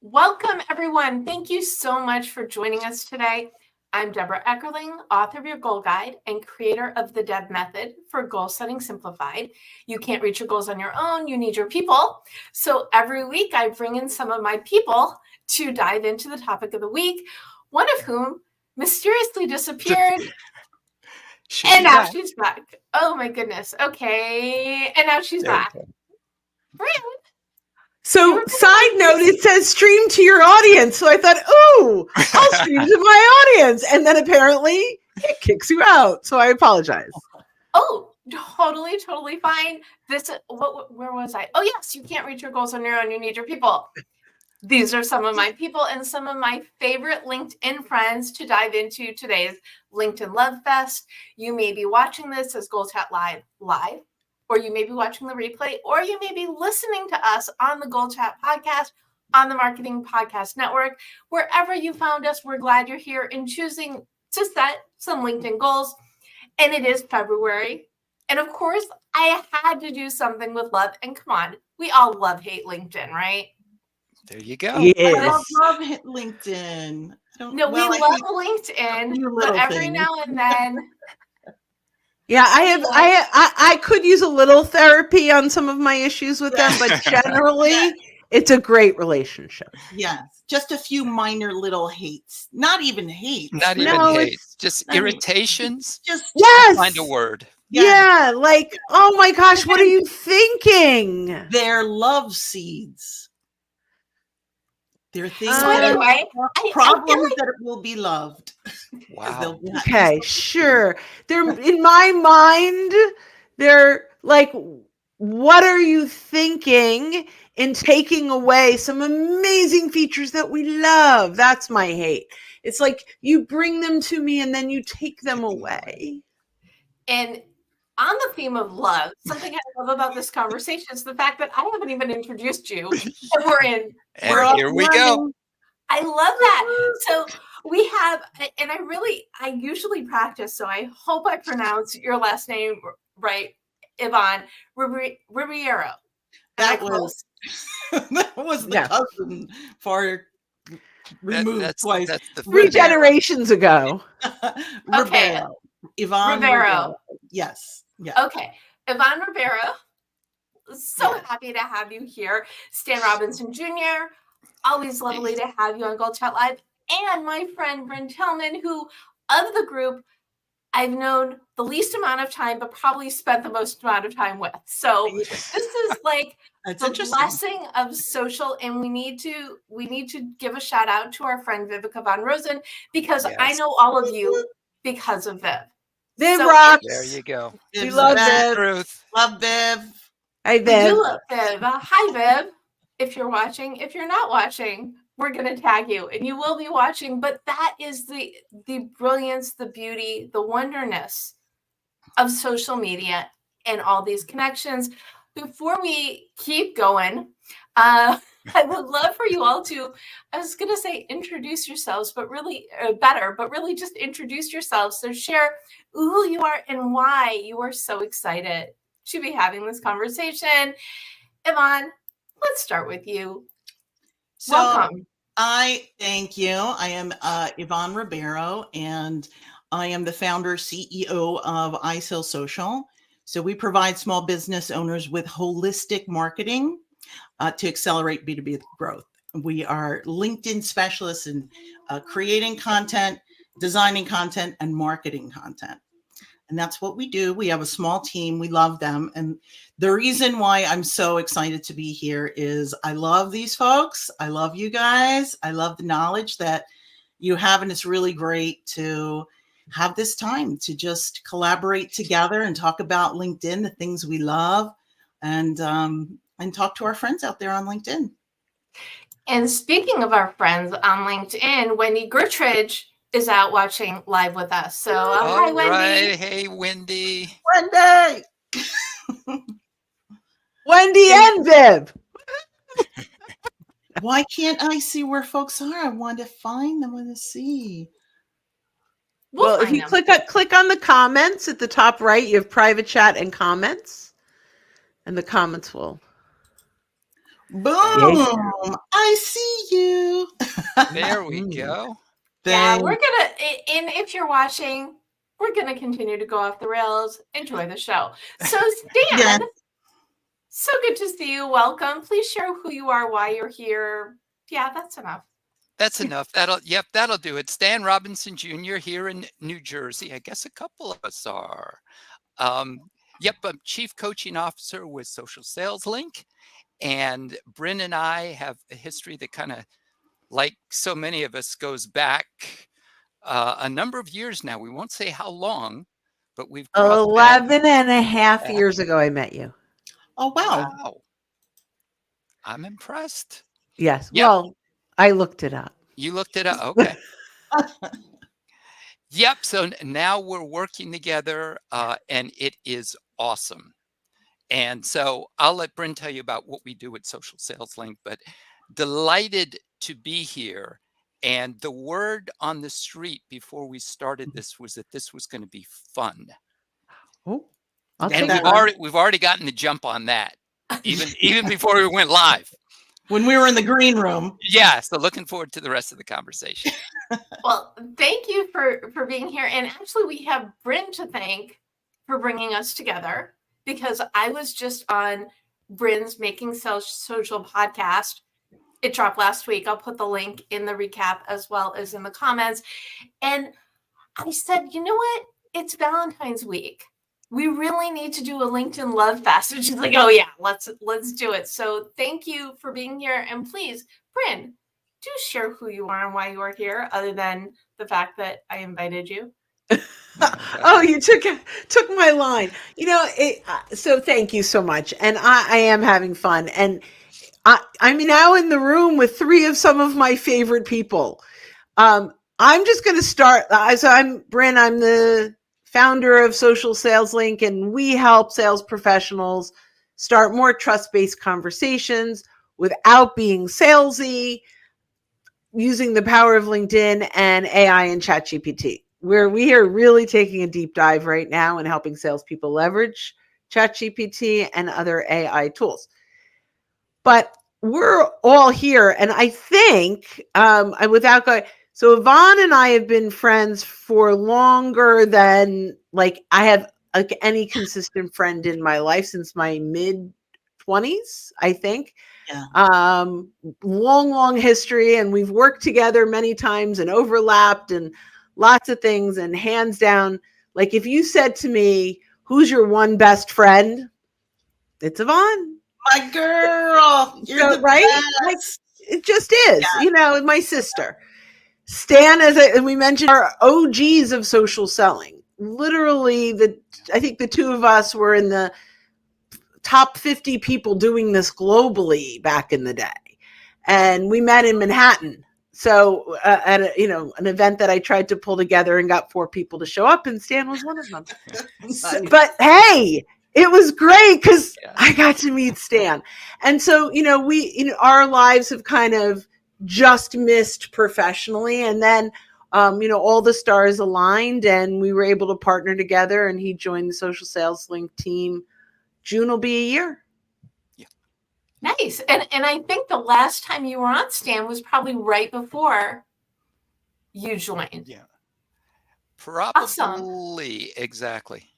Welcome, everyone. Thank you so much for joining us today. I'm Deborah Eckerling, author of your Goal Guide and creator of the Deb Method for Goal Setting Simplified. You can't reach your goals on your own. You need your people. So every week I bring in some of my people to dive into the topic of the week, one of whom mysteriously disappeared. And now she's back. Oh my goodness. Okay. And now she's back. Brynne. So side note, it says stream to your audience. So I thought, oh, I'll stream to my audience. And then apparently it kicks you out. So I apologize. Oh, totally fine. Where was I? Oh, yes, you can't reach your goals on your own. You need your people. These are some of my people and some of my favorite LinkedIn friends to dive into today's LinkedIn Love Fest. You may be watching this as Goal Chat Live, or you may be watching the replay, or you may be listening to us on the Goal Chat podcast, on the Marketing Podcast Network. Wherever you found us, we're glad you're here and choosing to set some LinkedIn goals. And it is February. And of course, I had to do something with love. And come on, we all hate LinkedIn, right? There you go. Yes. I love LinkedIn. We love LinkedIn, but every now and then. Yeah, I could use a little therapy on some of my issues with them, but generally it's a great relationship. Yes. Just a few minor little hates. Not even hates. Just irritations. Just find a word. Yeah, like, oh my gosh, what are you thinking? They're love seeds. They're things problems that will be loved. Wow. Okay, sure. They're in my mind, they're like, what are you thinking in taking away some amazing features that we love? That's my hate. It's like you bring them to me and then you take them away. And on the theme of love, something I love about this conversation is the fact that I haven't even introduced you. And here we go. I love that. So we have, and I usually practice, so I hope I pronounce your last name right, Ivonne Ribeiro. That was the cousin far removed twice. That's the 3 generations ago. Okay. Ivonne Ribeiro. Yes. Yeah. Okay. Ivonne Ribeiro. So happy to have you here. Stan Robinson Jr., always lovely to have you on Goal Chat Live. And my friend Brynne Tillman, who of the group I've known the least amount of time, but probably spent the most amount of time with. So this is like the blessing of social, and we need to give a shout out to our friend Vivica Von Rosen, because I know all of you because of Viv. Viv rocks. There you go. We love Viv. Love Viv. Hi, Viv. You love Viv. Hi, Viv. If you're watching, if you're not watching, we're going to tag you, and you will be watching. But that is the brilliance, the beauty, the wonderness of social media and all these connections. Before we keep going, I would love for you all to, I was going to say introduce yourselves, but really just introduce yourselves. So share who you are and why you are so excited to be having this conversation. Ivonne, let's start with you. So welcome. I thank you. I am Ivonne Ribeiro, and I am the founder, CEO of iSell Social. So we provide small business owners with holistic marketing to accelerate B2B growth. We are LinkedIn specialists in creating content, designing content, and marketing content. And that's what we do. We have a small team. We love them. And the reason why I'm so excited to be here is I love these folks. I love you guys. I love the knowledge that you have. And it's really great to have this time to just collaborate together and talk about LinkedIn, the things we love, and talk to our friends out there on LinkedIn. And speaking of our friends on LinkedIn, Wendy Gertridge is out watching live with us. So hi, Wendy. Right. Hey, Wendy. Wendy. Wendy and Viv. Why can't I see where folks are? I want to find them. I want to see. Well, if you click on the comments at the top right, you have private chat and comments, and the comments will. Boom! I see you. There we go. Yeah, Thank- we're gonna, and if you're watching, we're gonna continue to go off the rails. Enjoy the show. So, Stan, Yeah. so good to see you. Welcome. Please share who you are, why you're here. Yeah, that's enough. That's enough. That'll do it. Stan Robinson Jr. here in New Jersey. I guess a couple of us are. I'm Chief Coaching Officer with Social Sales Link. And Brynne and I have a history that kind of, like so many of us, goes back a number of years now. We won't say how long, but we've crossed paths. 11 and a half years ago, I met you. Oh, wow. Wow. I'm impressed. Yes. Yep. Well, I looked it up. You looked it up. Okay. Yep. So now we're working together and it is awesome. And so I'll let Brynne tell you about what we do at Social Sales Link, but delighted to be here. And the word on the street before we started this was that this was going to be fun. Oh, I'll And take that that. we've already gotten the jump on that, even before we went live. When we were in the green room. Yeah. So looking forward to the rest of the conversation. Well, thank you for being here. And actually, we have Brynne to thank for bringing us together, because I was just on Brynne's Making Social podcast. It dropped last week. I'll put the link in the recap as well as in the comments. And I said, you know what? It's Valentine's week. We really need to do a LinkedIn Love Fest. And she's like, oh yeah, let's do it. So thank you for being here. And please, Brynne, do share who you are and why you are here, other than the fact that I invited you. Oh, you took my line. So thank you so much. And I am having fun. And I'm now in the room with three of some of my favorite people. I'm just going to start. So I'm Brynne. I'm the founder of Social Sales Link, and we help sales professionals start more trust-based conversations without being salesy, using the power of LinkedIn and AI and ChatGPT. We are really taking a deep dive right now and helping salespeople leverage ChatGPT and other AI tools. But we're all here, and I think without going. So Ivonne and I have been friends for longer than I have any consistent friend in my life since my mid-20s, I think. Yeah. Long history, and we've worked together many times and overlapped and lots of things. And hands down, if you said to me, who's your one best friend? It's Ivonne. My girl. You're the right? best. It just is, my sister. Stan, as we mentioned, are OGs of social selling. Literally, I think the two of us were in the top 50 people doing this globally back in the day. And we met in Manhattan. So at an event that I tried to pull together and got 4 people to show up, and Stan was one of them. But hey, it was great because I got to meet Stan. And so, our lives have kind of just missed professionally. And then, all the stars aligned and we were able to partner together, and he joined the Social Sales Link team. June will be a year. Yeah. Nice. And I think the last time you were on, Stan, was probably right before you joined. Yeah. Probably. Awesome. Exactly.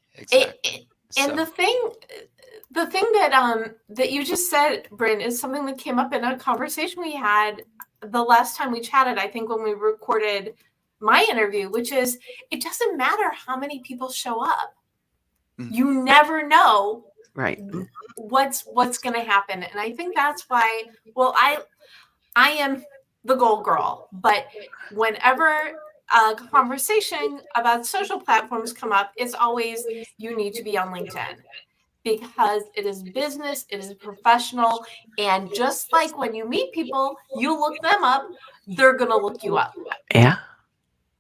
And the thing that you just said, Brynne, is something that came up in a conversation we had the last time we chatted, I think when we recorded my interview, which is, it doesn't matter how many people show up. Mm-hmm. You never know what's going to happen. And I think that's why, I am the goal girl, but whenever a conversation about social platforms come up, it's always, you need to be on LinkedIn, because it is business, it is professional. And just like when you meet people, you look them up, they're going to look you up. Yeah.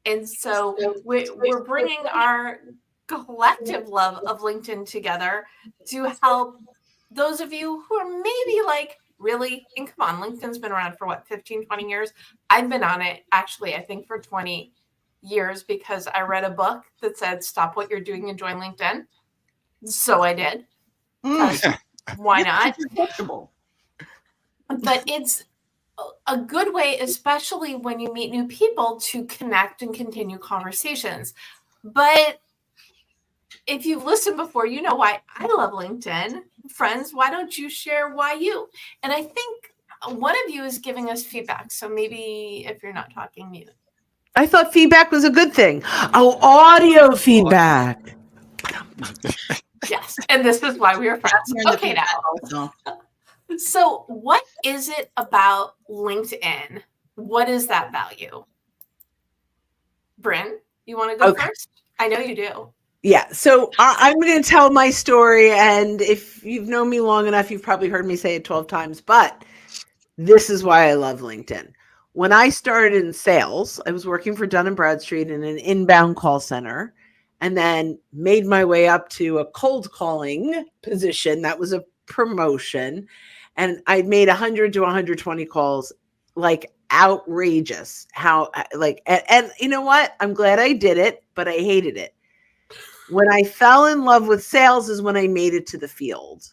And so we're bringing our collective love of LinkedIn together to help those of you who are maybe really, and come on, LinkedIn's been around for 15, 20 years. I've been on it actually, I think for 20 years, because I read a book that said, stop what you're doing and join LinkedIn. So I did. Why not? but it's a good way, especially when you meet new people, to connect and continue conversations. But if you've listened before, you know why I love LinkedIn. Friends, why don't you share why you? And I think one of you is giving us feedback. So maybe if you're not talking, mute. I thought feedback was a good thing. Oh, audio feedback. Yes. And this is why we are friends. Hearing the Okay, feedback now. also. So what is it about LinkedIn? What is that value? Brynne, you want to go first? I know you do. Yeah. So I'm going to tell my story. And if you've known me long enough, you've probably heard me say it 12 times. But this is why I love LinkedIn. When I started in sales, I was working for Dun & Bradstreet in an inbound call center, and then made my way up to a cold calling position. That was a promotion. And I made 100 to 120 calls, like outrageous. How, like, and you know what? I'm glad I did it, but I hated it. When I fell in love with sales is when I made it to the field.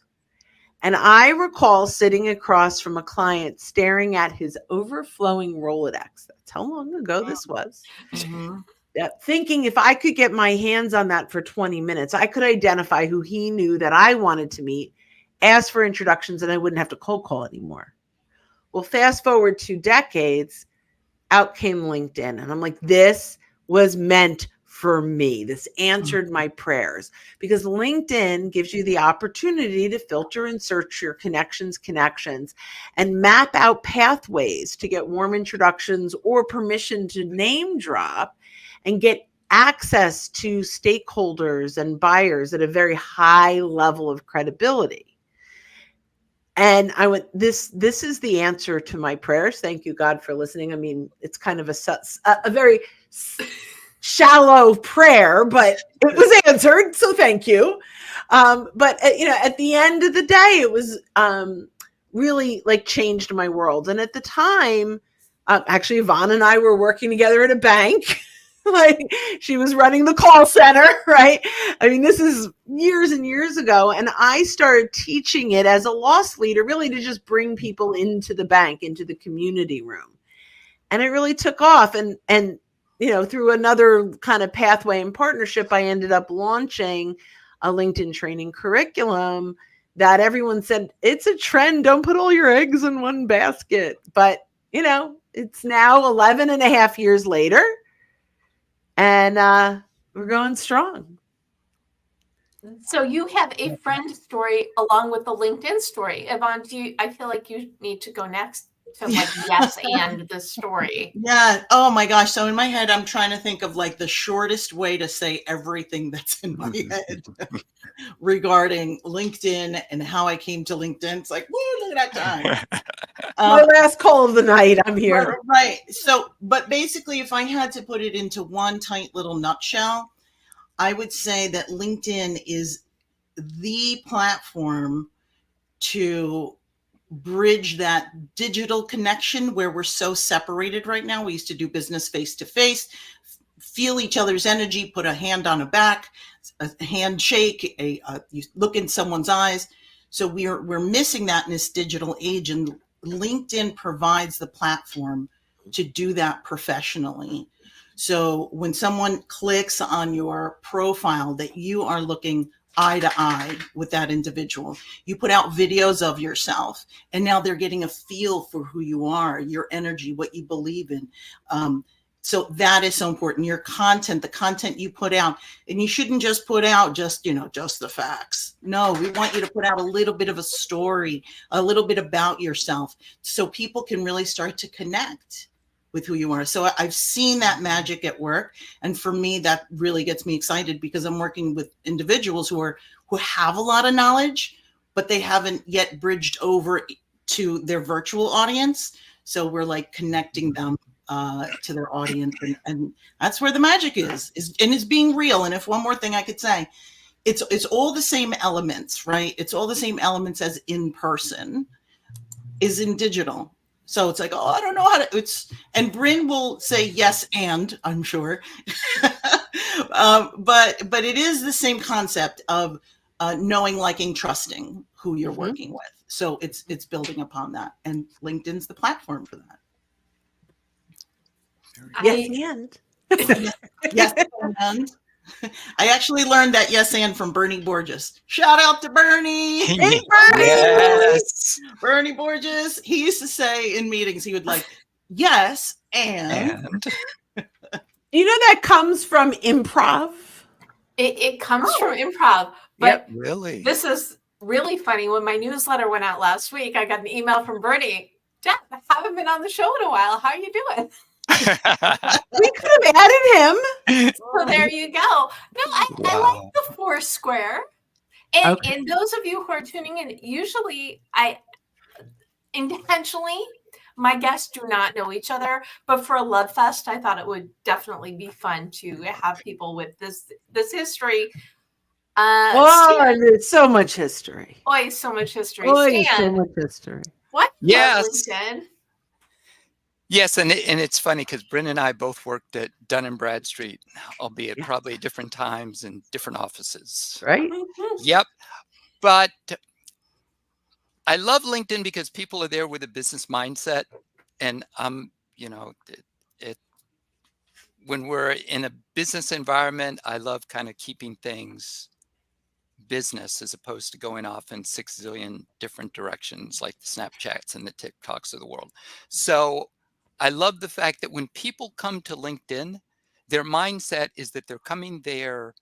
And I recall sitting across from a client staring at his overflowing Rolodex. That's how long ago this was. Mm-hmm. Thinking if I could get my hands on that for 20 minutes, I could identify who he knew that I wanted to meet, ask for introductions, and I wouldn't have to cold call anymore. Well, fast forward 2 decades, out came LinkedIn. And I'm like, this was meant for me. This answered my prayers, because LinkedIn gives you the opportunity to filter and search your connections and map out pathways to get warm introductions or permission to name drop and get access to stakeholders and buyers at a very high level of credibility. And I went, this is the answer to my prayers. Thank you, God, for listening. I mean, it's kind of a very shallow prayer, but it was answered. So thank you. But at the end of the day, it was really like changed my world. And at the time, actually, Ivonne and I were working together at a bank. Like, she was running the call center, right? I mean, this is years and years ago. And I started teaching it as a loss leader, really to just bring people into the bank, into the community room. And it really took off. And through another kind of pathway and partnership, I ended up launching a LinkedIn training curriculum that everyone said, it's a trend. Don't put all your eggs in one basket. But, it's now 11 and a half years later. And we're going strong. So you have a friend story along with the LinkedIn story. Ivonne, I feel like you need to go next to yes and the story. Yeah. Oh my gosh. So in my head, I'm trying to think of like the shortest way to say everything that's in my head regarding LinkedIn and how I came to LinkedIn. It's like, woo, look at that time. My last call of the night. I'm here. Right. So, but basically, if I had to put it into one tight little nutshell, I would say that LinkedIn is the platform to bridge that digital connection where we're so separated right now. We used to do business face to face, feel each other's energy, put a hand on a back, a handshake, you look in someone's eyes. So we're missing that in this digital age, and LinkedIn provides the platform to do that professionally. So when someone clicks on your profile, that you are looking eye to eye with that individual. You put out videos of yourself, and now they're getting a feel for who you are, your energy, what you believe in. So that is so important. Your content, the content you put out, and you shouldn't just put out just the facts. No, we want you to put out a little bit of a story, a little bit about yourself, so people can really start to connect with who you are. So I've seen that magic at work. And for me, that really gets me excited, because I'm working with individuals who have a lot of knowledge, but they haven't yet bridged over to their virtual audience. So we're like connecting them to their audience. And that's where the magic is being real. And if one more thing I could say, it's all the same elements, right? It's all the same elements as in person is in digital. So it's like, I don't know how to, and Brynne will say yes, and I'm sure, but it is the same concept of knowing, liking, trusting who you're working with. So it's building upon that, and LinkedIn's the platform for that. Yes, and Yes, and I actually learned that yes and from Bernie Borges. Shout out to Bernie. Hey, Bernie! Yes. Bernie Borges. He used to say in meetings, he would like, yes, and You know that comes from improv. It comes from improv, but Really? this is really funny. When my newsletter went out last week, I got an email from Brynne. Jeff, I haven't been on the show in a while. How are you doing? We could have added him. So there you go. No, I like the Foursquare. And, Okay. and those of you who are tuning in, usually I intentionally, my guests do not know each other, but for a love fest, I thought it would definitely be fun to have people with this history. Oh, there's so much history. Stan, so much history. Oh, Stan, so much history. what? Yes. LinkedIn? Yes, and it's funny because Brynne and I both worked at Dun & Bradstreet, albeit probably different times and different offices. Right? Yep. But I love LinkedIn because people are there with a business mindset. And when we're in a business environment, I love kind of keeping things business as opposed to going off in 6 zillion different directions like the Snapchats and the TikToks of the world. So I love the fact that when people come to LinkedIn, their mindset is that they're coming there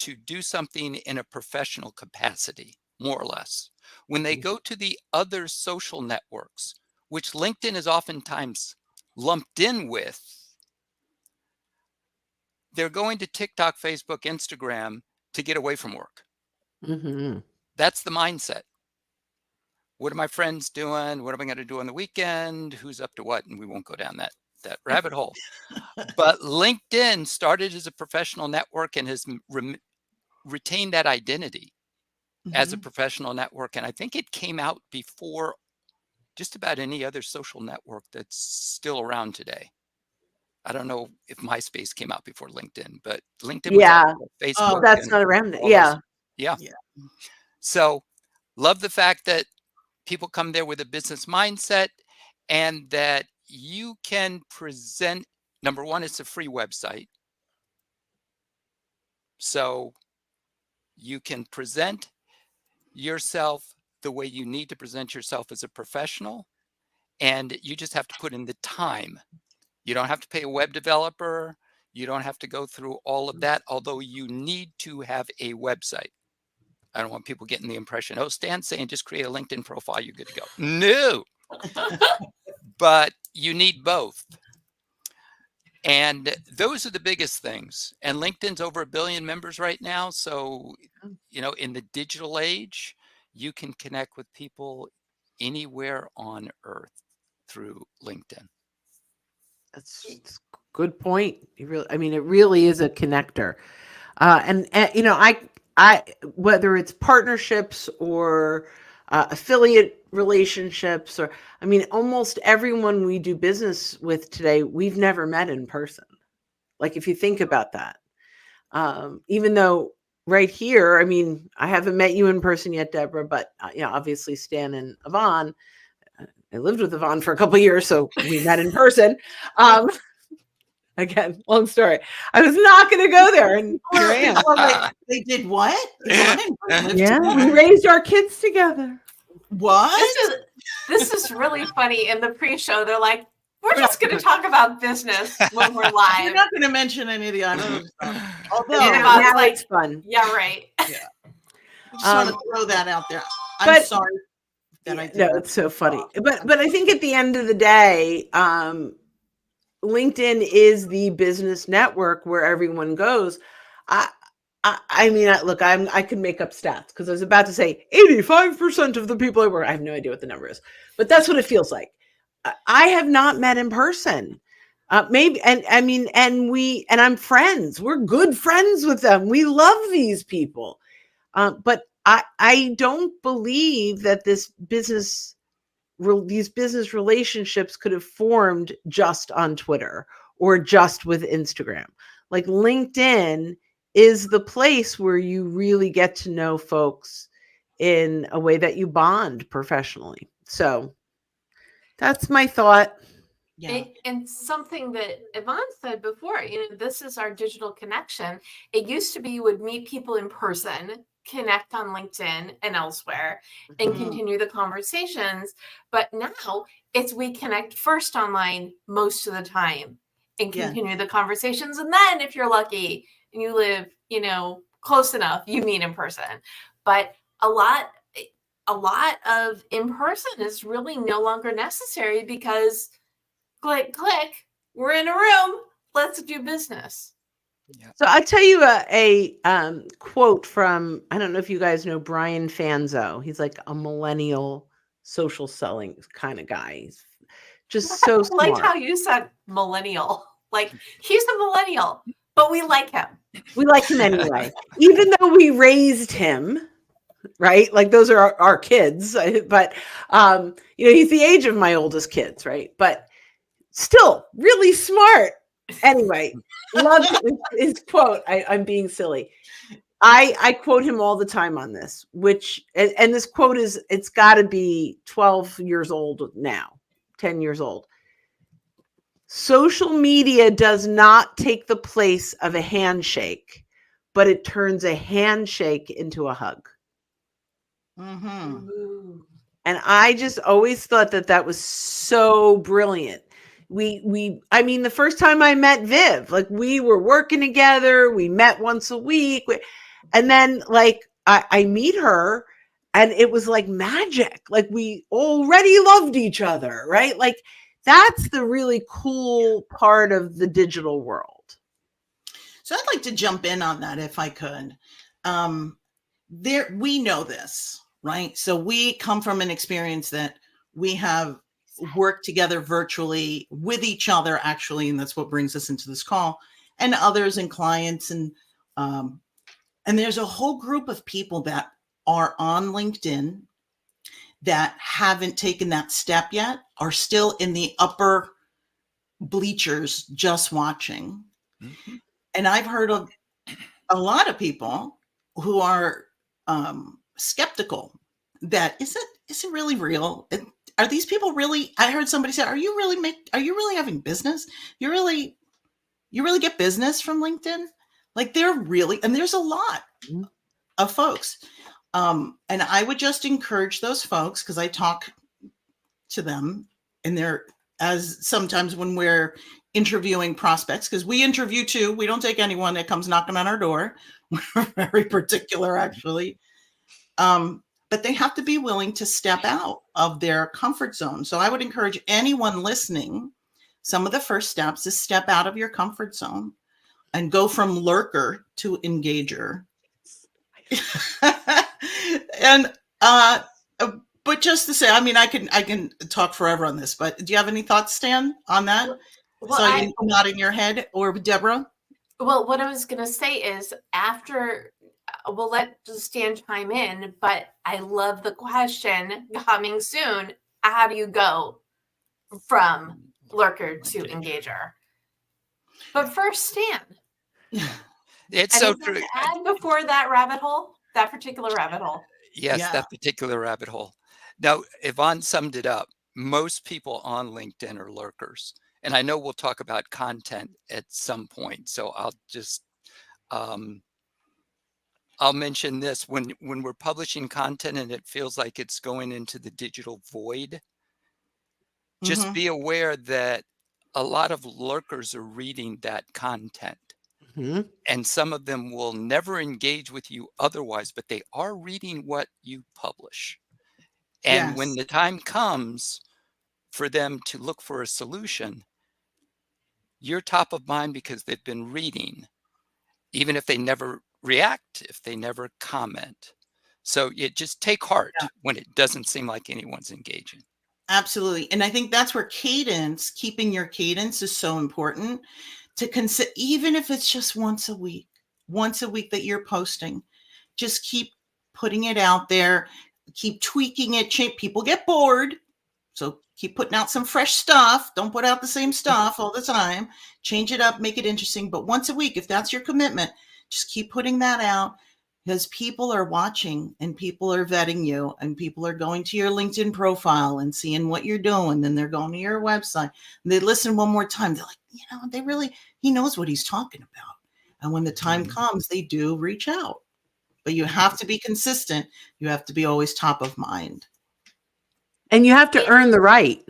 to do something in a professional capacity, more or less. When they go to the other social networks, which LinkedIn is oftentimes lumped in with, they're going to TikTok, Facebook, Instagram to get away from work. Mm-hmm. That's the mindset. What are my friends doing? What am I going to do on the weekend? Who's up to what? And we won't go down that rabbit hole. But LinkedIn started as a professional network and has retained that identity as a professional network. And I think it came out before just about any other social network that's still around today. I don't know if MySpace came out before LinkedIn, but LinkedIn was out before Facebook. That's not around. Yeah. So love the fact that people come there with a business mindset and that you can present. Number one, it's a free website. So you can present yourself the way you need to present yourself as a professional. And you just have to put in the time. You don't have to pay a web developer. You don't have to go through all of that, although you need to have a website. I don't want people getting the impression, oh, Stan's saying just create a LinkedIn profile, you're good to go. No. But you need both. And those are the biggest things. And LinkedIn's over 1 billion members right now. So, in the digital age, you can connect with people anywhere on earth through LinkedIn. That's a good point. It really is a connector. And I whether it's partnerships or affiliate relationships, or almost everyone we do business with today, we've never met in person. Like, if you think about that, even though right here, I haven't met you in person yet, Deborah, but obviously Stan and Ivonne. I lived with Ivonne for a couple of years, so we met in person. Again, long story. I was not going to go there, and here I am. They did what? We raised our kids together. What? This is really funny. In the pre-show, they're like, we're just going to talk about business when we're live. You're not going to mention any of the other stuff. Although, now it's fun. Yeah, right. Yeah. Just want to throw that out there. I'm sorry that I did that. It's so funny. But I think at the end of the day, LinkedIn is the business network where everyone goes. Look, I could make up stats because I was about to say 85% of the people I work. I have no idea what the number is, but that's what it feels like. I have not met in person. Maybe, and I'm friends. We're good friends with them. We love these people, but I don't believe that these business relationships could have formed just on Twitter or just with Instagram. Like, LinkedIn is the place where you really get to know folks in a way that you bond professionally. So that's my thought. Yeah. And something that Ivonne said before, this is our digital connection. It used to be you would meet people in person, connect on LinkedIn and elsewhere, and Mhm. continue the conversations. But now it's we connect first online most of the time and Yeah. continue the conversations. And then if you're lucky and you live, close enough, you meet in person. But a lot of in person is really no longer necessary because click, click, we're in a room, let's do business. Yeah. So I'll tell you a quote from, I don't know if you guys know Brian Fanzo. He's like a millennial social selling kind of guy. He's just so I like smart. how you said millennial. Like, he's a millennial, but we like him. We like him anyway, even though we raised him, right? Like those are our kids, but he's the age of my oldest kids, right? But still really smart. Anyway, love his quote. I'm being silly. I quote him all the time on this, and this quote is, it's got to be 12 years old now, 10 years old. Social media does not take the place of a handshake, but it turns a handshake into a hug. Mm-hmm. And I just always thought that was so brilliant. I mean, the first time I met Viv, like we were working together, we met once a week. And then like I meet her and it was like magic. Like we already loved each other, right? Like that's the really cool part of the digital world. So I'd like to jump in on that if I could. We know this, right? So we come from an experience that we have worked together virtually with each other, actually, and that's what brings us into this call, and others and clients, and there's a whole group of people that are on LinkedIn that haven't taken that step yet, are still in the upper bleachers just watching. Mm-hmm. And I've heard of a lot of people who are skeptical that is it really real? Are these people really? I heard somebody say, are you really having business? You really get business from LinkedIn? Like and there's a lot of folks. And I would just encourage those folks, because I talk to them, and as sometimes when we're interviewing prospects, because we interview too, we don't take anyone that comes knocking on our door. We're very particular, actually. But they have to be willing to step out of their comfort zone. So I would encourage anyone listening, some of the first steps is step out of your comfort zone and go from lurker to engager. And but just to say, I mean, I can talk forever on this, but do you have any thoughts, Stan, on that? Well, You nodding your head, or Deborah? Well, what I was going to say is after, we'll let Stan chime in, but I love the question coming soon. How do you go from lurker to engager? But first, Stan. It's so true. To add before that particular rabbit hole. Yes, Yeah. that particular rabbit hole. Now, Ivonne summed it up. Most people on LinkedIn are lurkers. And I know we'll talk about content at some point. So I'll just, I'll mention this. When we're publishing content and it feels like it's going into the digital void, just be aware that a lot of lurkers are reading that content. Mm-hmm. And some of them will never engage with you otherwise, but they are reading what you publish. And when the time comes for them to look for a solution, you're top of mind because they've been reading, even if they never react, if they never comment. So you just take heart when it doesn't seem like anyone's engaging. Absolutely. And I think that's where keeping your cadence is so important to consider, even if it's just once a week that you're posting, just keep putting it out there, keep tweaking it. People get bored. So keep putting out some fresh stuff. Don't put out the same stuff all the time. Change it up, make it interesting. But once a week, if that's your commitment, just keep putting that out. because people are watching and people are vetting you and people are going to your LinkedIn profile and seeing what you're doing. Then they're going to your website and they listen one more time. They're like, he knows what he's talking about. And when the time comes, they do reach out. But you have to be consistent. You have to be always top of mind. And you have to earn the right.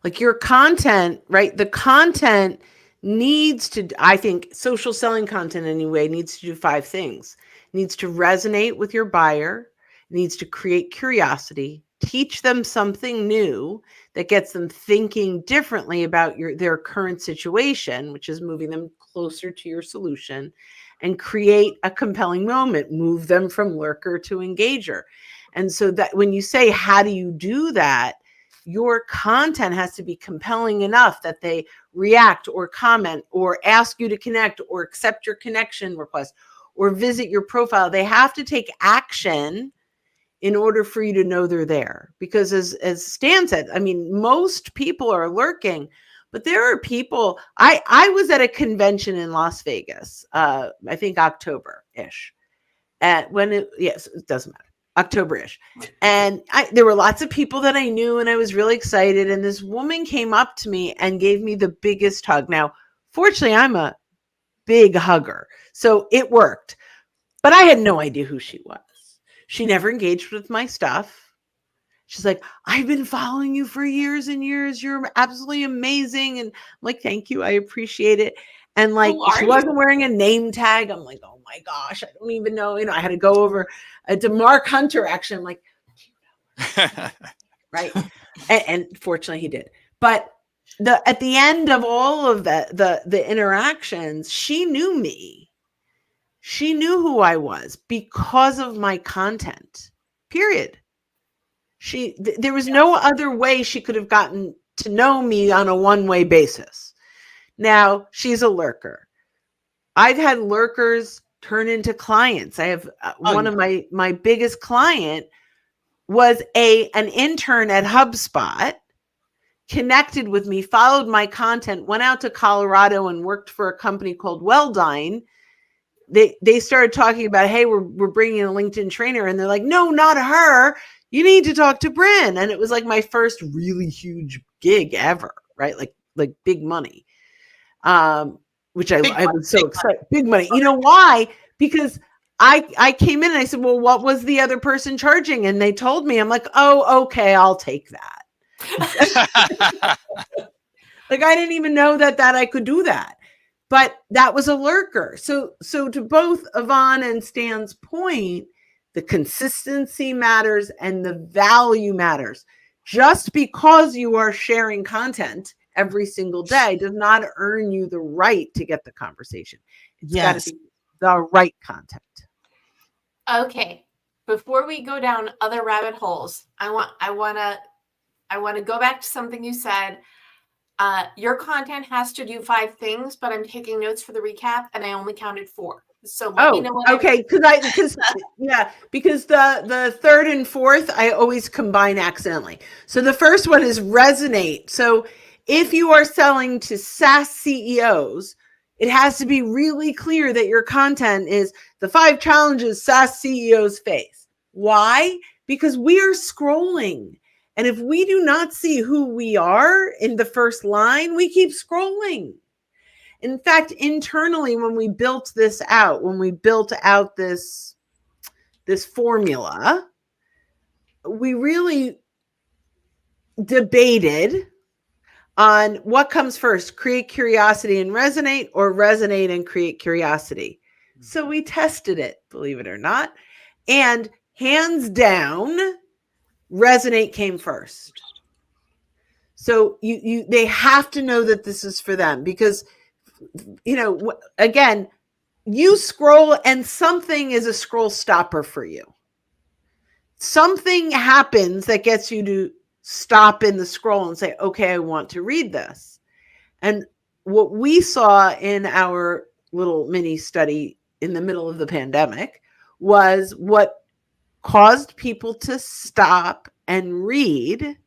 Like your content, right? The content needs to, I think social selling content anyway, needs to do 5 things. It needs to resonate with your buyer. It needs to create curiosity, teach them something new that gets them thinking differently about their current situation, which is moving them closer to your solution, and create a compelling moment, move them from lurker to engager. And so that when you say, how do you do that? Your content has to be compelling enough that they react or comment or ask you to connect or accept your connection request or visit your profile. They have to take action in order for you to know they're there. Because as Stan said, I mean, most people are lurking, but there are people. I was at a convention in Las Vegas, I think October-ish. Yes, it doesn't matter. October-ish. And there were lots of people that I knew and I was really excited. And this woman came up to me and gave me the biggest hug. Now, fortunately, I'm a big hugger, so it worked. But I had no idea who she was. She never engaged with my stuff. She's like, I've been following you for years and years. You're absolutely amazing. And I'm like, thank you. I appreciate it. And like, she wasn't wearing a name tag. I'm like, oh my gosh, I don't even know. I had to go over to Mark Hunter. Actually, I'm like, right. And fortunately he did. But at the end of all of the interactions, she knew me. She knew who I was because of my content, period. There was no other way she could have gotten to know me on a one-way basis. Now, she's a lurker. I've had lurkers turn into clients. I have one of my biggest client was an intern at HubSpot, connected with me, followed my content, went out to Colorado and worked for a company called Welldine. They started talking about, hey, we're bringing a LinkedIn trainer. And they're like, no, not her. You need to talk to Brynne. And it was like my first really huge gig ever, right? Like big money, which I was so excited. Big money. You know why? Because I came in and I said, well, what was the other person charging? And they told me. I'm like, oh, okay, I'll take that. Like, I didn't even know that I could do that. But that was a lurker. So to both Ivonne and Stan's point, the consistency matters and the value matters. Just because you are sharing content every single day does not earn you the right to get the conversation. It's got to be the right content. Okay. Before we go down other rabbit holes, I want to go back to something you said. Your content has to do 5 things, but I'm taking notes for the recap, and I only counted 4. So let me know what okay, because the third and fourth I always combine accidentally. So the first one is resonate. So if you are selling to SaaS CEOs, it has to be really clear that your content is the 5 challenges SaaS CEOs face. Why? Because we are scrolling. And if we do not see who we are in the first line, we keep scrolling. In fact, internally, when we built this out, this formula, we really debated on what comes first, create curiosity and resonate, or resonate and create curiosity. So we tested it, believe it or not. And hands down, resonate came first. So they have to know that this is for them, because again, you scroll and something is a scroll stopper for you. Something happens that gets you to stop in the scroll and say, okay, I want to read this. And what we saw in our little mini study in the middle of the pandemic was what caused people to stop and read,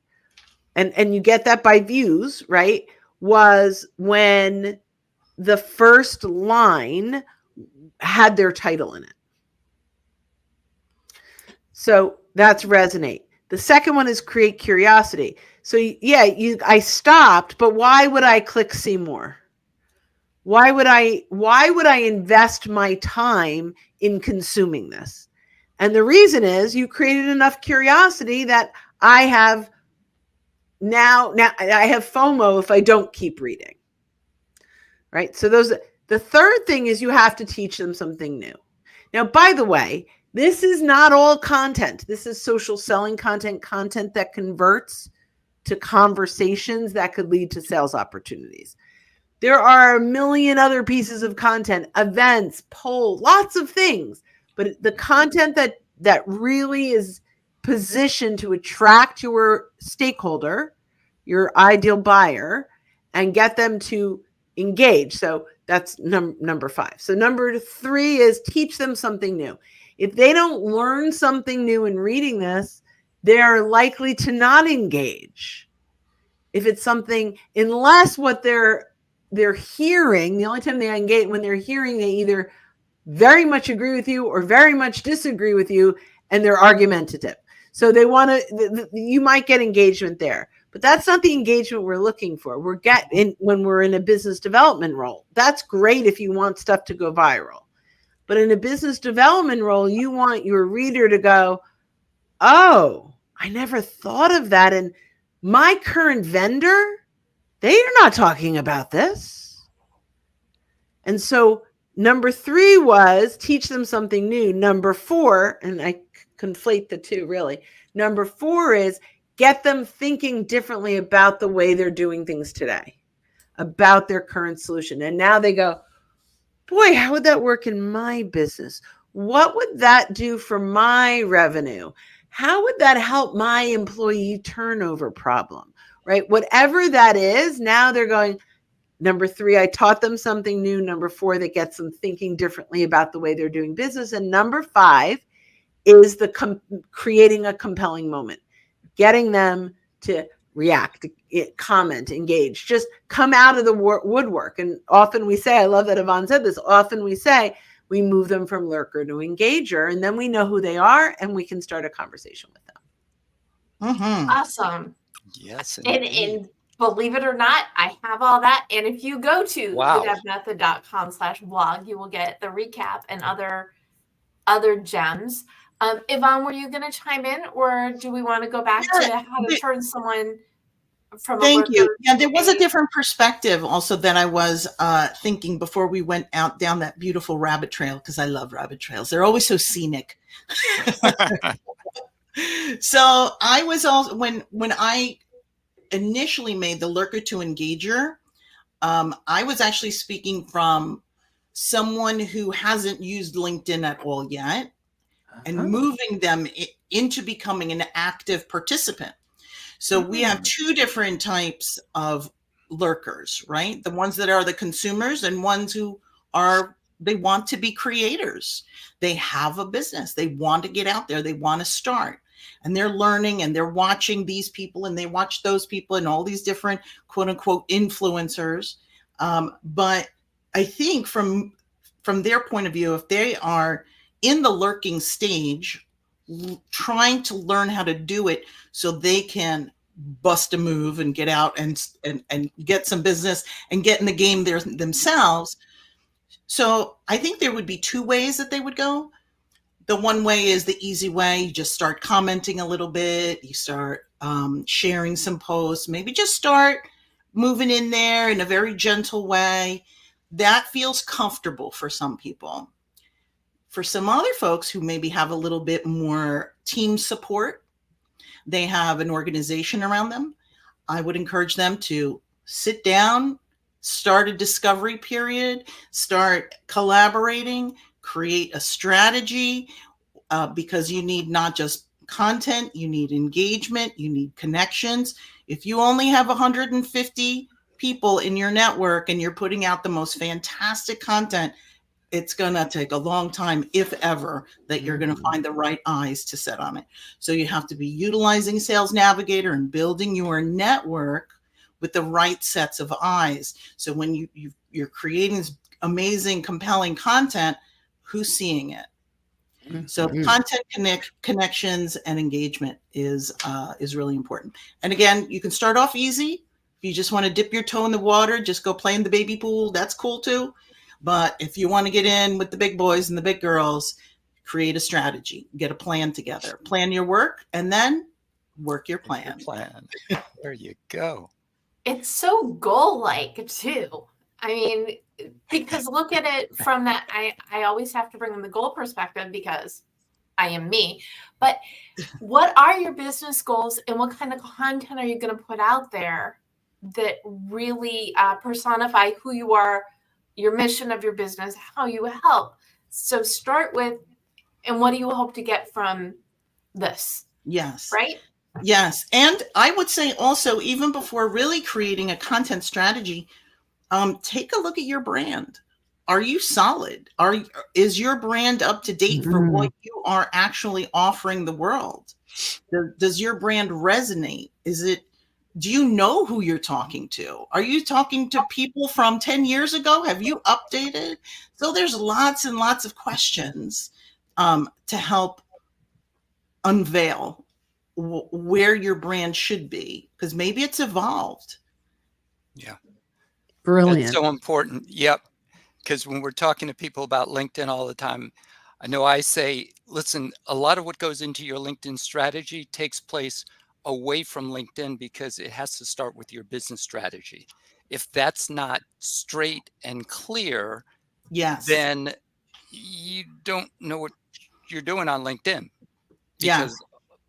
and you get that by views, right? Was when the first line had their title in it. So that's resonate. The second one is create curiosity. So yeah, I stopped, but why would I click see more? Why would I invest my time in consuming this? And the reason is you created enough curiosity that I have now I have FOMO if I don't keep reading. Right? So the third thing is you have to teach them something new. Now, by the way, this is not all content. This is social selling content that converts to conversations that could lead to sales opportunities. There are a million other pieces of content, events, polls, lots of things. But the content that really is positioned to attract your stakeholder, your ideal buyer, and get them to engage. So that's number 5. So number 3 is teach them something new. If they don't learn something new in reading this, they're likely to not engage. If it's something, unless what they're hearing, the only time they engage when they're hearing, they either very much agree with you or very much disagree with you, and they're argumentative. So they want to, you might get engagement there, but that's not the engagement we're looking for. When we're in a business development role. That's great if you want stuff to go viral. But in a business development role, you want your reader to go, oh, I never thought of that. And my current vendor, they're not talking about this. And so number 3 was teach them something new. Number 4, and I conflate the two really. Number 4 is get them thinking differently about the way they're doing things today, about their current solution. And now they go, boy, how would that work in my business? What would that do for my revenue? How would that help my employee turnover problem? Right? Whatever that is, now they're going, number 3, I taught them something new. Number 4, that gets them thinking differently about the way they're doing business. And number 5 is creating a compelling moment, getting them to react, comment, engage, just come out of the woodwork. And often we say, I love that Ivonne said this, often we say, we move them from lurker to engager, and then we know who they are and we can start a conversation with them. Mm-hmm. Awesome. Yes. And believe it or not, I have all that. And if you go to thedevmethod.com/blog, you will get the recap and other gems. Ivonne, were you going to chime in, or do we want to go back to how to turn someone from Thank a you. lurker? Yeah, there was a different perspective also that I was thinking before we went out down that beautiful rabbit trail, because I love rabbit trails. They're always so scenic. So I was also, when I initially made the lurker to engager, I was actually speaking from someone who hasn't used LinkedIn at all yet, and moving them into becoming an active participant. So we have 2 different types of lurkers, right? The ones that are the consumers and ones who they want to be creators. They have a business. They want to get out there. They want to start. And they're learning and they're watching these people and they watch those people and all these different quote unquote influencers. But I think from their point of view, if they are in the lurking stage, trying to learn how to do it so they can bust a move and get out and get some business and get in the game themselves. So I think there would be 2 ways that they would go. The one way is the easy way. You just start commenting a little bit. You start sharing some posts, maybe just start moving in there in a very gentle way. That feels comfortable for some people. For some other folks who maybe have a little bit more team support, they have an organization around them, I would encourage them to sit down, start a discovery period, start collaborating, create a strategy, because you need not just content, you need engagement, you need connections. If you only have 150 people in your network and you're putting out the most fantastic content, it's going to take a long time, if ever, that you're going to find the right eyes to set on it. So you have to be utilizing Sales Navigator and building your network with the right sets of eyes. So when you're creating this amazing, compelling content, who's seeing it? So Mhm. content connections and engagement is really important. And again, you can start off easy. If you just want to dip your toe in the water, just go play in the baby pool. That's cool too. But if you want to get in with the big boys and the big girls, create a strategy, get a plan together, plan your work, and then work your Make your plan. plan. There you go. It's so goal-like too. I mean, because look at it from that. I always have to bring in the goal perspective because I am me. But what are your business goals and what kind of content are you going to put out there that really personify who you are, your mission of your business, how you help? So start with, and what do you hope to get from this? Yes. Right? Yes. And I would say also, even before really creating a content strategy, take a look at your brand. Are you solid? Is your brand up to date for what you are actually offering the world? Does your brand resonate? Do you know who you're talking to? Are you talking to people from 10 years ago? Have you updated? So there's lots and lots of questions to help unveil where your brand should be, because maybe it's evolved. Yeah. Brilliant. That's so important. Yep. Because when we're talking to people about LinkedIn all the time, I know I say, listen, a lot of what goes into your LinkedIn strategy takes place away from LinkedIn because it has to start with your business strategy. If that's not straight and clear, Yes. then you don't know what you're doing on LinkedIn, Yeah. because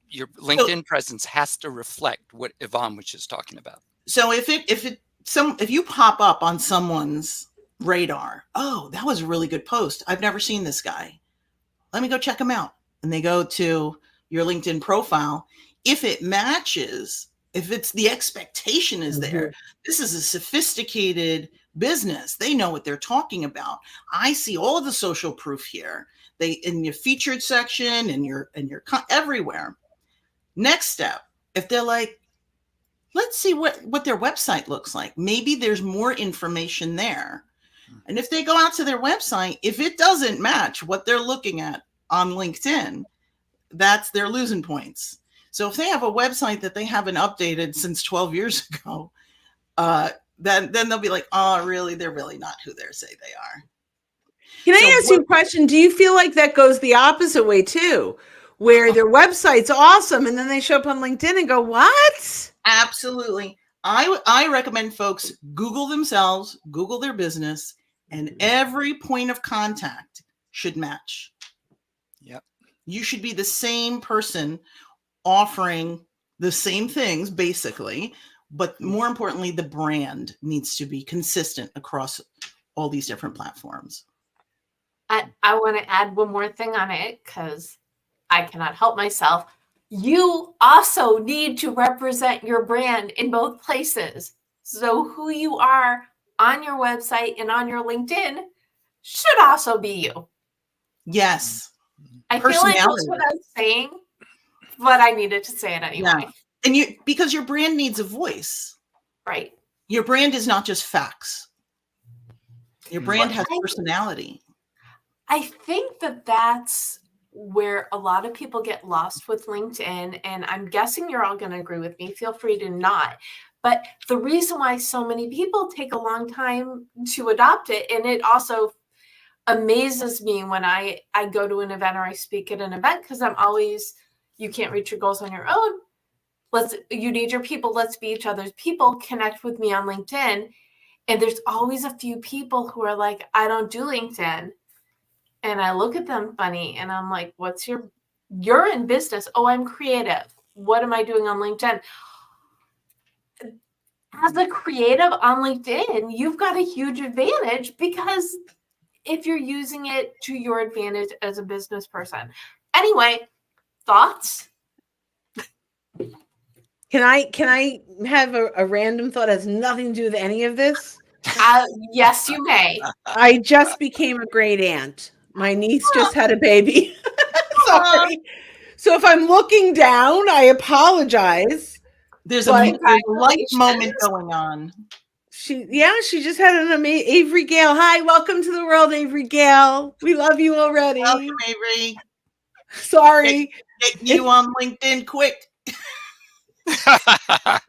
your LinkedIn presence has to reflect what Ivonne was just talking about. So if you pop up on someone's radar, oh, that was a really good post. I've never seen this guy. Let me go check him out. And they go to your LinkedIn profile. If it matches, if it's the expectation is there, this is a sophisticated business. They know what they're talking about. I see all of the social proof here. They in your featured section and your everywhere. Next step, if they're like, let's see what their website looks like. Maybe there's more information there. And if they go out to their website, if it doesn't match what they're looking at on LinkedIn, they're losing points. So if they have a website that they haven't updated since 12 years ago, then they'll be like, oh, really? They're really not who they say they are. Can I ask you a question? Do you feel like that goes the opposite way too, where their website's awesome and then they show up on LinkedIn and go, what? Absolutely. I recommend folks Google themselves, Google their business, and every point of contact should match. Yep. You should be the same person offering the same things, basically, but more importantly, the brand needs to be consistent across all these different platforms. I want to add one more thing on it because I cannot help myself. You also need to represent your brand in both places. So who you are on your website and on your LinkedIn should also be you. Yes. I feel like that's what I was saying, but I needed to say it anyway. Yeah. And because your brand needs a voice. Right. Your brand is not just facts. Your brand has personality. I think that's where a lot of people get lost with LinkedIn, and I'm guessing you're all going to agree with me. Feel free to not. But the reason why so many people take a long time to adopt it, and it also amazes me when I go to an event or I speak at an event, because I'm always, you can't reach your goals on your own. You need your people. Let's be each other's people. Connect with me on LinkedIn. And there's always a few people who are like, I don't do LinkedIn. And I look at them funny and I'm like, you're in business. Oh, I'm creative. What am I doing on LinkedIn? As a creative on LinkedIn, you've got a huge advantage because if you're using it to your advantage as a business person. Anyway, thoughts? Can I have a random thought that has nothing to do with any of this? Yes, you may. I just became a great aunt. My niece just had a baby. Sorry. So if I'm looking down, I apologize. There's a light moment going on. She just had an amazing Avery Gale. Hi, welcome to the world, Avery Gale. We love you already. Welcome, Avery. Sorry. Get you on LinkedIn quick. Yeah,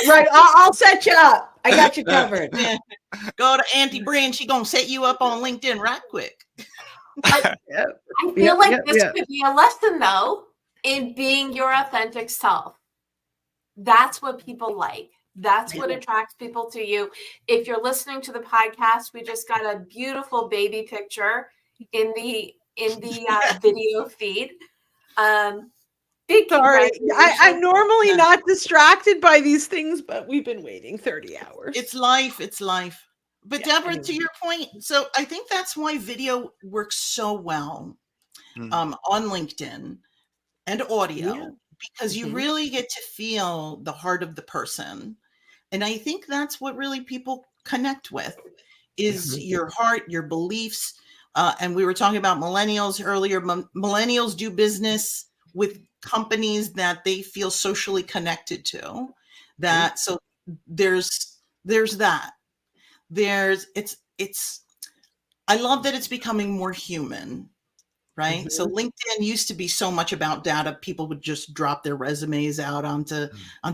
right. I'll set you up. I got you covered. Yeah. Go to Auntie Brynne. She gonna set you up on LinkedIn right quick. I feel like this could be a lesson, though, in being your authentic self. That's what people like. That's what attracts people to you. If you're listening to the podcast, we just got a beautiful baby picture in the video feed. Big Sorry, congratulations. I'm normally not distracted by these things, but we've been waiting 30 hours. It's life. It's life. But Yeah, Deborah, to your point, so I think that's why video works so well on LinkedIn and audio, because you really get to feel the heart of the person. And I think that's what really people connect with is your heart, your beliefs. And we were talking about millennials earlier. Millennials do business with companies that they feel socially connected to. That so there's that. It's I love that it's becoming more human, right? So LinkedIn used to be so much about data. People would just drop their resumes out onto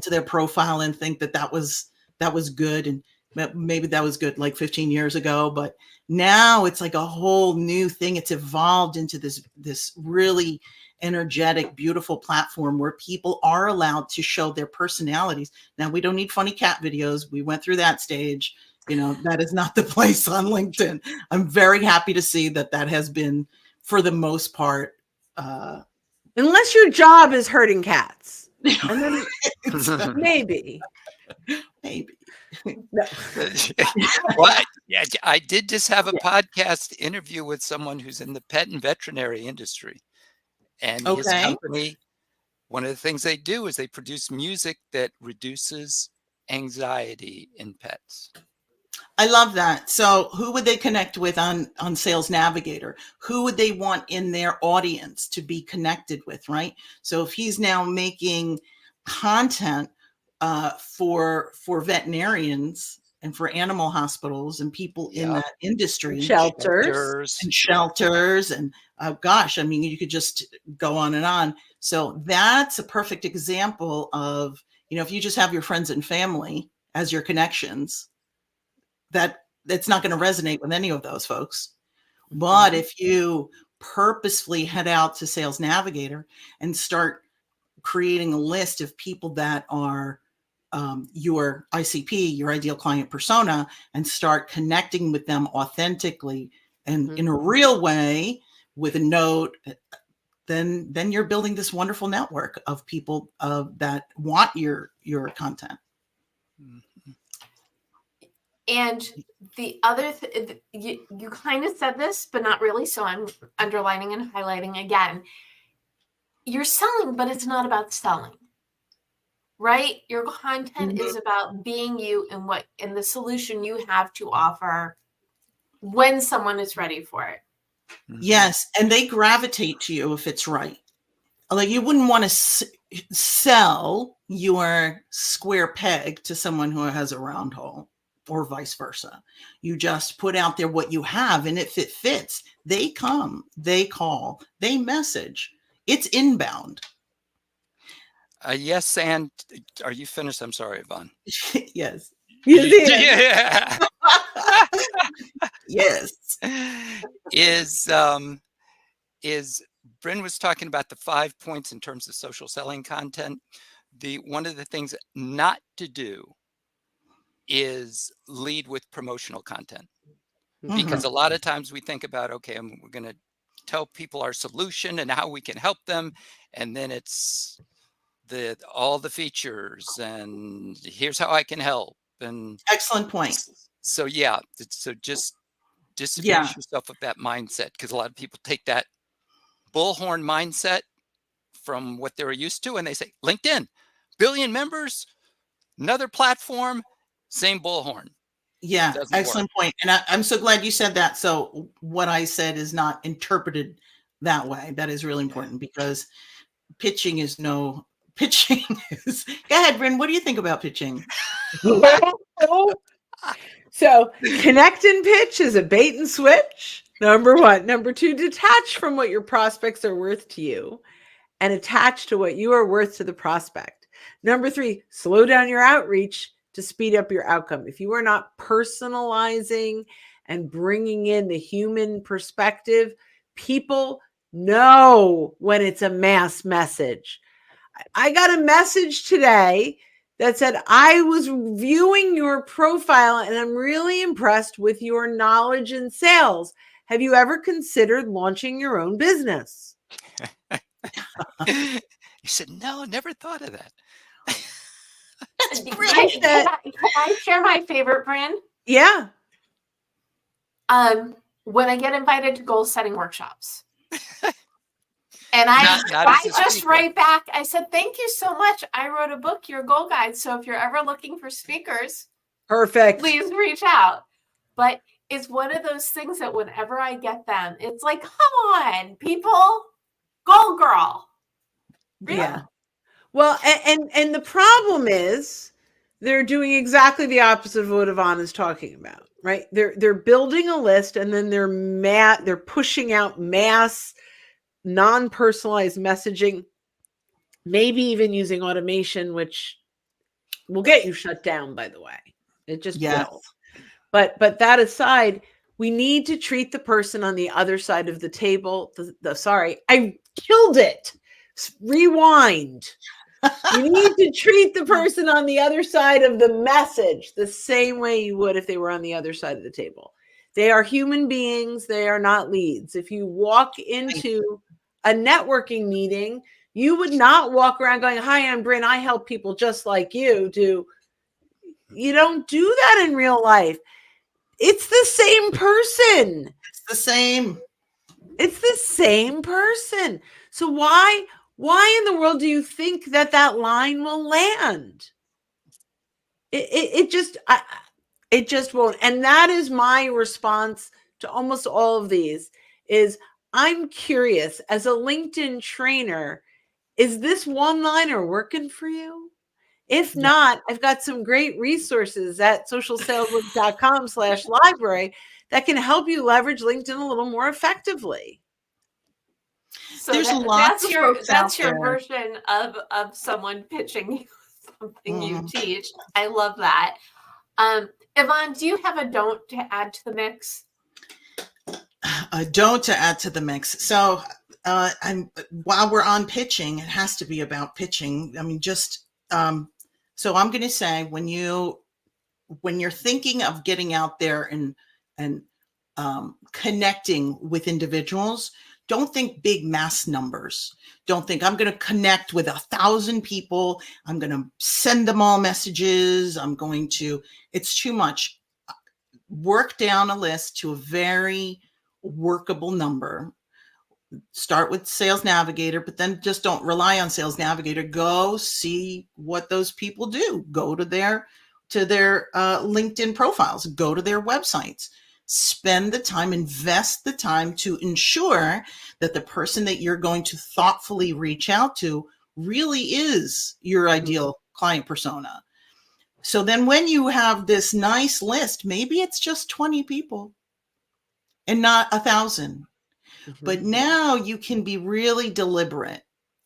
their profile and think that was good, and maybe that was good like 15 years ago, but now it's like a whole new thing. It's evolved into this really energetic, beautiful platform where people are allowed to show their personalities. Now, we don't need funny cat videos. We went through that stage. That is not the place on LinkedIn. I'm very happy to see that has been, for the most part, unless your job is hurting cats, and then maybe. No. Well, I did just have a podcast interview with someone who's in the pet and veterinary industry, and his company, one of the things they do is they produce music that reduces anxiety in pets. I love that. So who would they connect with on Sales Navigator? Who would they want in their audience to be connected with, right? So if he's now making content for veterinarians and for animal hospitals and people in that industry, shelters, and gosh, I mean, you could just go on and on. So that's a perfect example of, if you just have your friends and family as your connections, that's not going to resonate with any of those folks. But if you purposefully head out to Sales Navigator and start creating a list of people that are your ICP, your ideal client persona, and start connecting with them authentically and in a real way with a note, then you're building this wonderful network of people that want your content. And the other you kind of said this, but not really. So I'm underlining and highlighting again. You're selling, but it's not about selling, right? Your content is about being you and the solution you have to offer when someone is ready for it. Yes. And they gravitate to you if it's right. Like, you wouldn't want to sell your square peg to someone who has a round hole, or vice versa. You just put out there what you have, and if it fits, they come, they call, they message. It's inbound. Yes, and are you finished? I'm sorry, Ivonne. Yes. Yeah. Yes. Is Brynne was talking about the 5 points in terms of social selling content. One of the things not to do is lead with promotional content, because a lot of times we think about, okay, we're going to tell people our solution and how we can help them, and then it's all the features and here's how I can help. And excellent point. So just disabuse yourself of that mindset, because a lot of people take that bullhorn mindset from what they were used to, and they say, LinkedIn, billion members, another platform, same bullhorn. Yeah, excellent point. And I'm so glad you said that. So what I said is not interpreted that way. That is really important, because pitching is go ahead, Brynne. What do you think about pitching? So connect and pitch is a bait and switch. Number one. Number two, detach from what your prospects are worth to you and attach to what you are worth to the prospect. Number three, slow down your outreach to speed up your outcome. If you are not personalizing and bringing in the human perspective, people know when it's a mass message. I got a message today that said, I was viewing your profile and I'm really impressed with your knowledge in sales. Have you ever considered launching your own business? You said, no, never thought of that. Can I share my favorite, Brynne? Yeah. When I get invited to goal setting workshops. And I just write back, I said, thank you so much. I wrote a book, your goal guide. So if you're ever looking for speakers, perfect, please reach out. But it's one of those things that whenever I get them, it's like, come on, people, goal girl. Really? Yeah. Well, and the problem is they're doing exactly the opposite of what Ivonne is talking about, right? They're building a list and then they're pushing out mass non-personalized messaging, maybe even using automation, which will get you shut down, by the way. It just will. But that aside, we need to treat the person on the other side of the table. Sorry, I killed it. Rewind. You need to treat the person on the other side of the message the same way you would if they were on the other side of the table. They are human beings. They are not leads. If you walk into a networking meeting, you would not walk around going, hi, I'm Brynne. I help people just like you do. You don't do that in real life. It's the same person. It's the same person. So why in the world do you think that line will land? It just won't. And that is my response to almost all of these is I'm curious as a LinkedIn trainer, is this one-liner working for you? If not, I've got some great resources at socialsaleslift.com/library that can help you leverage LinkedIn a little more effectively. So that's your version of someone pitching you something you teach. I love that. Ivonne, do you have a don't to add to the mix? A don't to add to the mix. So while we're on pitching, it has to be about pitching. I mean, so I'm going to say when you're thinking of getting out there and connecting with individuals, don't think big mass numbers. Don't think I'm going to connect with 1,000 people. I'm going to send them all messages. It's too much. Work down a list to a very workable number. Start with Sales Navigator, but then just don't rely on Sales Navigator. Go see what those people do. Go to their LinkedIn profiles. Go to their websites. Spend the time, invest the time to ensure that the person that you're going to thoughtfully reach out to really is your ideal client persona. So then when you have this nice list, maybe it's just 20 people and not 1,000. But now you can be really deliberate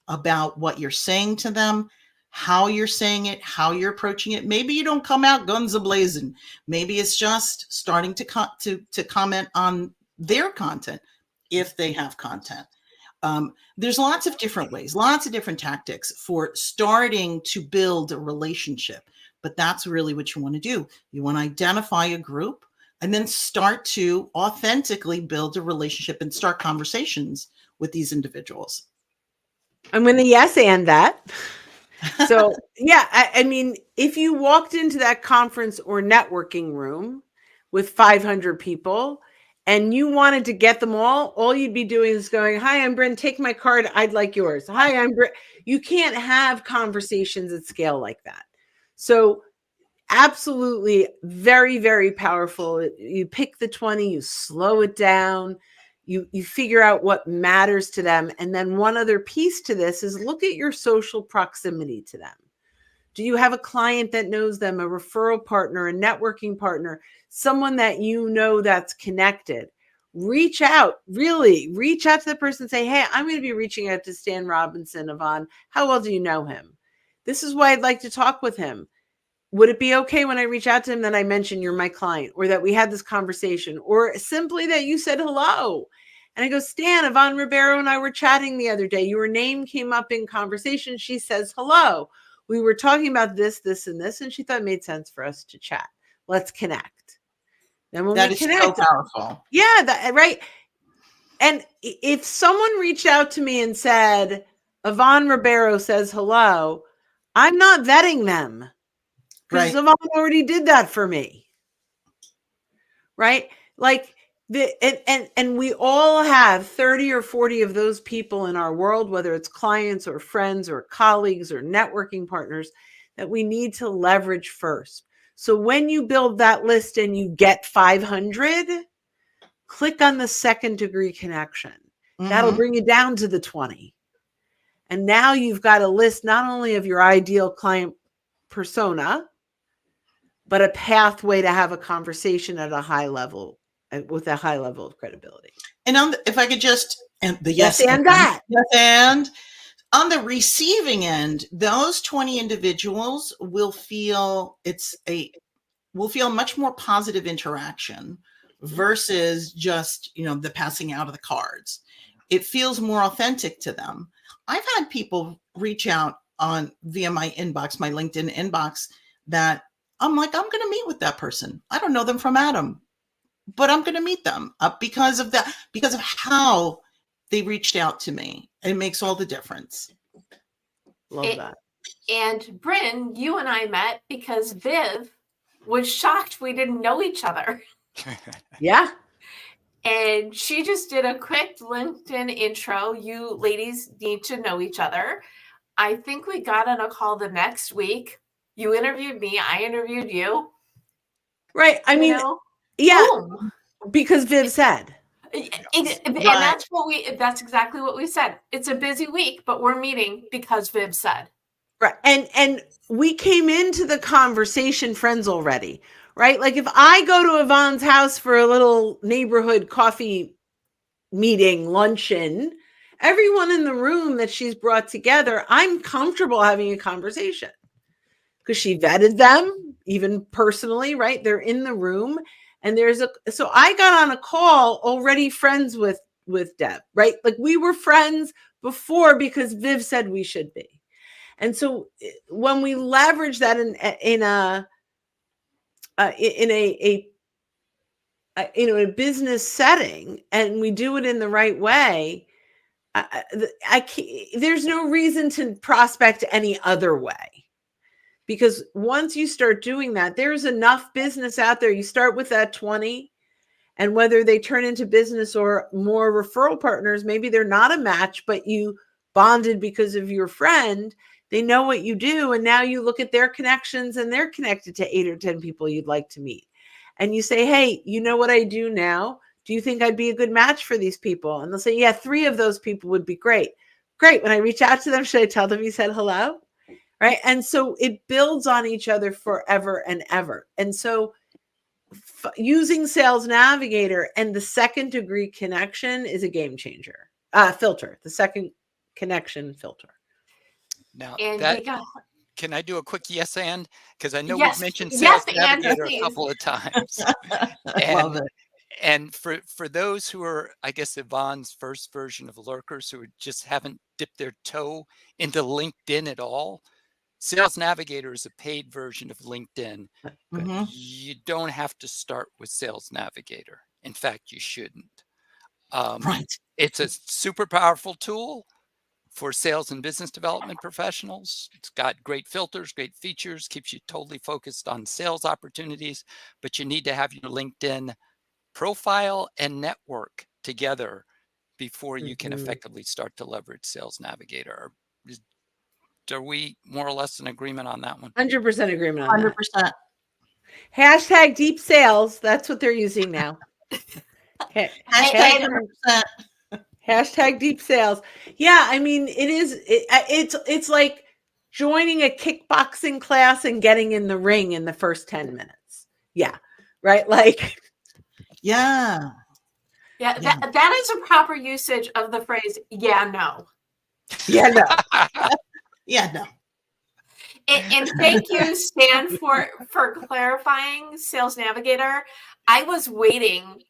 about what you're saying to them, how you're saying it, how you're approaching it. Maybe you don't come out guns a-blazing. Maybe it's just starting to comment on their content if they have content. There's lots of different ways, lots of different tactics for starting to build a relationship. But that's really what you want to do. You want to identify a group and then start to authentically build a relationship and start conversations with these individuals. I'm going to yes and that. So, yeah, I mean, if you walked into that conference or networking room with 500 people and you wanted to get them all you'd be doing is going, hi, I'm Brynne, take my card. I'd like yours. Hi, I'm Brynne. You can't have conversations at scale like that. So absolutely very, very powerful. You pick the 20, you slow it down, you figure out what matters to them. And then one other piece to this is look at your social proximity to them. Do you have a client that knows them, a referral partner, a networking partner, someone that you know that's connected? Reach out, really reach out to the person and say, hey, I'm going to be reaching out to Stan Robinson, Ivonne. How well do you know him? This is why I'd like to talk with him. Would it be okay when I reach out to him that I mention you're my client, or that we had this conversation, or simply that you said hello? And I go, Stan, Ivonne Ribeiro and I were chatting the other day. Your name came up in conversation. She says hello. We were talking about this, this, and this, and she thought it made sense for us to chat. Let's connect. Then when That we is connect, so powerful. yeah, that right. And if someone reached out to me and said, Ivonne Ribeiro says hello, I'm not vetting them because Right. Ivonne already did that for me. Right? Like and we all have 30 or 40 of those people in our world, whether it's clients or friends or colleagues or networking partners, that we need to leverage first. So when you build that list and you get 500, click on the second degree connection. That'll bring you down to the 20. And now you've got a list not only of your ideal client persona, but a pathway to have a conversation at a high level, with a high level of credibility. And if I could just, and the Yes, and that. Yes, and on the receiving end, those 20 individuals will feel much more positive interaction versus just, the passing out of the cards. It feels more authentic to them. I've had people reach out via my inbox, my LinkedIn inbox, that I'm like, I'm going to meet with that person. I don't know them from Adam, but I'm going to meet them because of how they reached out to me. It makes all the difference. Love that. And Brynne, you and I met because Viv was shocked we didn't know each other. Yeah. And she just did a quick LinkedIn intro. You ladies need to know each other. I think we got on a call the next week. You interviewed me. I interviewed you. Right. I mean, yeah, boom. Because Viv said. And that's exactly what we said. It's a busy week, but we're meeting because Viv said. Right. And we came into the conversation friends already, right? Like if I go to Yvonne's house for a little neighborhood coffee meeting, luncheon, everyone in the room that she's brought together, I'm comfortable having a conversation because she vetted them, even personally, right? They're in the room. And so I got on a call already friends with Deb, right? Like we were friends before because Viv said we should be. And so when we leverage that in a business setting and we do it in the right way, there's no reason to prospect any other way. Because once you start doing that, there's enough business out there. You start with that 20, and whether they turn into business or more referral partners, maybe they're not a match, but you bonded because of your friend. They know what you do. And now you look at their connections and they're connected to 8 or 10 people you'd like to meet. And you say, hey, you know what I do now? Do you think I'd be a good match for these people? And they'll say, yeah, 3 of those people would be great. Great. When I reach out to them, should I tell them you said hello? Right. And so it builds on each other forever and ever. And so using Sales Navigator and the second degree connection is a game changer. Filter, the second connection filter. Now, And can I do a quick yes and? Because I know yes, we've mentioned Sales Navigator and, a couple of times. Love it. And for those who are, I guess, Yvonne's first version of lurkers who just haven't dipped their toe into LinkedIn at all, Sales Navigator is a paid version of LinkedIn. Mm-hmm. You don't have to start with Sales Navigator. In fact, you shouldn't. Right. It's a super powerful tool for sales and business development professionals. It's got great filters, great features, keeps you totally focused on sales opportunities, but you need to have your LinkedIn profile and network together before you can effectively start to leverage Sales Navigator. Are we more or less in agreement on that one? 100% agreement on 100%. that. Hashtag deep sales. That's what they're using now. Hashtag 100%. Hashtag deep sales. Yeah, I mean, it's like joining a kickboxing class and getting in the ring in the first 10 minutes. Yeah. Right. Like, Yeah. Yeah, Yeah. that is a proper usage of the phrase, yeah, no. yeah, no. Yeah. No. And thank you, Stan, for clarifying, Sales Navigator. I was waiting.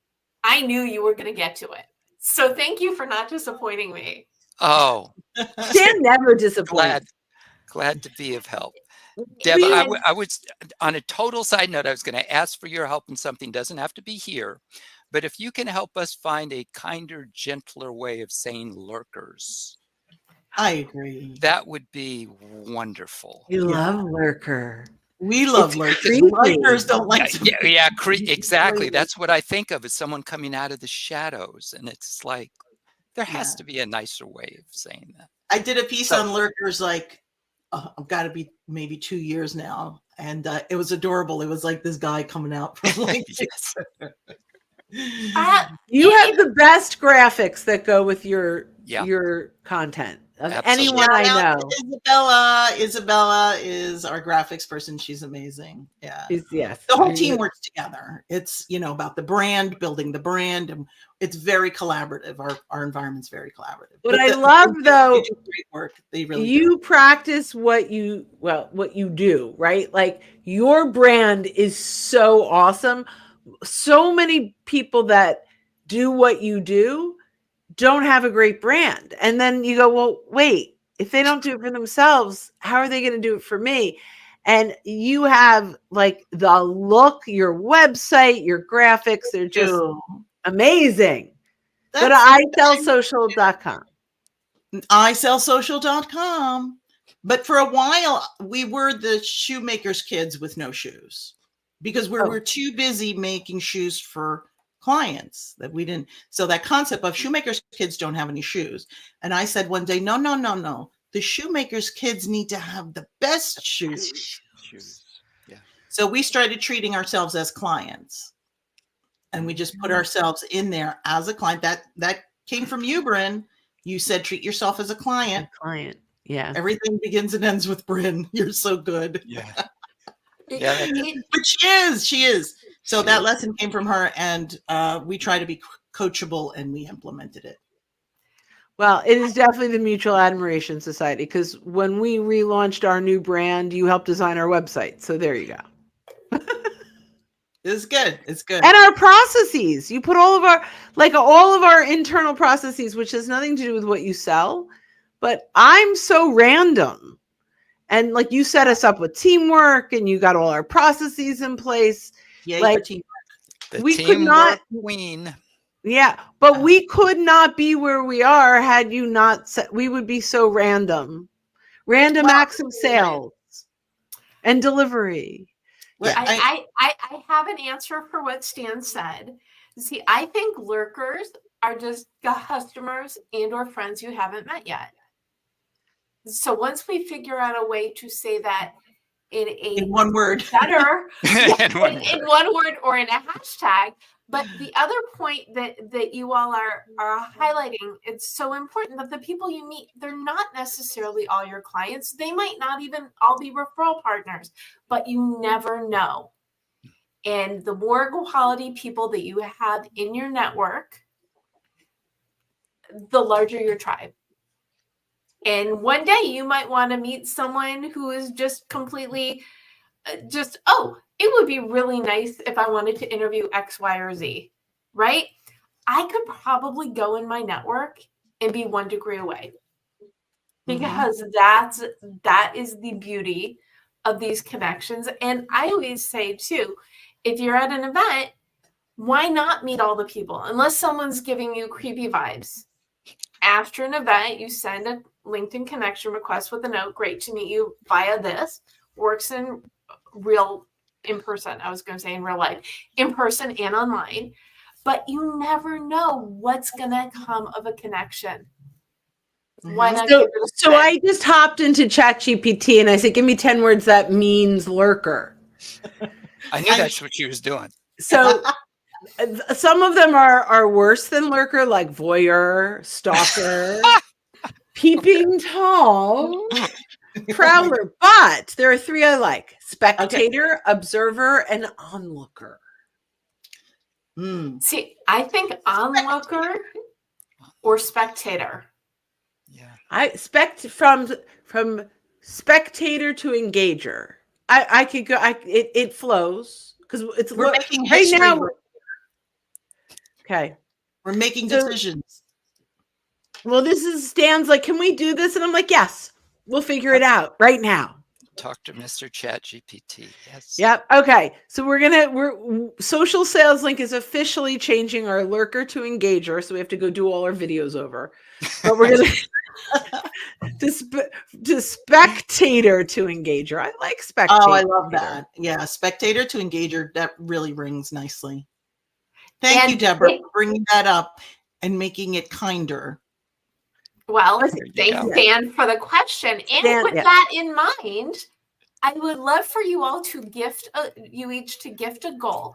I knew you were going to get to it. So thank you for not disappointing me. Oh, Stan never disappoints. glad to be of help. Deb, I was on a total side note, I was going to ask for your help in something, doesn't have to be here, but if you can help us find a kinder, gentler way of saying lurkers, I agree. that would be wonderful. You love lurker. We love It's lurkers. creepy. Lurkers don't like to Exactly. That's what I think of as someone coming out of the shadows. And it's like, there has to be a nicer way of saying that. I did a piece on lurkers like, I've got to be maybe 2 years now. And it was adorable. It was like this guy coming out from like, Yes. You have the best graphics that go with your content of Absolutely. anyone I know. Isabella is our graphics person. She's amazing. Yeah. Yes. The whole team works together. It's, about the brand, building the brand, and it's very collaborative. Our environment's very collaborative. What I love though, they do great work. They really you practice what you do, right? Like your brand is so awesome. So many people that do what you do don't have a great brand. And then you go, well, wait, if they don't do it for themselves, how are they going to do it for me? And you have like the look, your website, your graphics, they're just amazing. Go to isellsocial.com. isellsocial.com. But for a while, we were the shoemakers' kids with no shoes because we were too busy making shoes for clients that we didn't. So that concept of shoemakers' kids don't have any shoes. And I said one day, no. The shoemakers' kids need to have the best shoes. Yeah. So we started treating ourselves as clients. And we just put ourselves in there as a client. That came from you, Brynne. You said treat yourself as a client. Yeah. Everything begins and ends with Brynne. You're so good. Yeah. But she is. So that lesson came from her, and we try to be coachable, and we implemented it. Well, it is definitely the Mutual Admiration Society, because when we relaunched our new brand, you helped design our website. So there you go. It's good. It's good. And our processes. You put all of our internal processes, which has nothing to do with what you sell. But I'm so random. And like you set us up with teamwork and you got all our processes in place. Yay, like teamwork. We could not queen. Yeah, but we could not be where we are had you not set. We would be so random. Random acts of sales and delivery. Well, I have an answer for what Stan said. See, I think lurkers are just customers and or friends you haven't met yet. So once we figure out a way to say that in one word, better, in one word or in a hashtag. But the other point that you all are highlighting, it's so important that the people you meet, they're not necessarily all your clients. They might not even all be referral partners, but you never know. And the more quality people that you have in your network, the larger your tribe. And one day you might want to meet someone who is just completely it would be really nice if I wanted to interview X, Y, or Z, right? I could probably go in my network and be 1 degree away because that is the beauty of these connections. And I always say too, if you're at an event, why not meet all the people? Unless someone's giving you creepy vibes. After an event, you send a LinkedIn connection request with a note. Great to meet you via this. Works in in person. I was going to say in real life, in person and online. But you never know what's going to come of a connection. Why not? So I just hopped into ChatGPT and I said, give me 10 words that means lurker. I knew that's what she was doing. So some of them are worse than lurker, like voyeur, stalker, peeping Tom. Prowler, but there are three I like: spectator, observer, and onlooker. See, I think onlooker or spectator. Yeah. I from spectator to engager. I could go. It flows because it's We're making right history. now. Okay. We're making So- decisions. Well, this is Stan's like, can we do this? And I'm like, yes, we'll figure it out right now. Talk to Mr. Chat GPT. Yes. Yep. Okay. So we're Social Sales Link is officially changing our lurker to engager. So we have to go do all our videos over. But we're gonna to spectator to engager. I like spectator. Oh, I love that. Yeah, spectator to engager. That really rings nicely. Thank you, Deborah, for bringing that up and making it kinder. Well, There you thanks, go. Dan, for the question. And with that in mind, I would love for you all to gift you each to gift a goal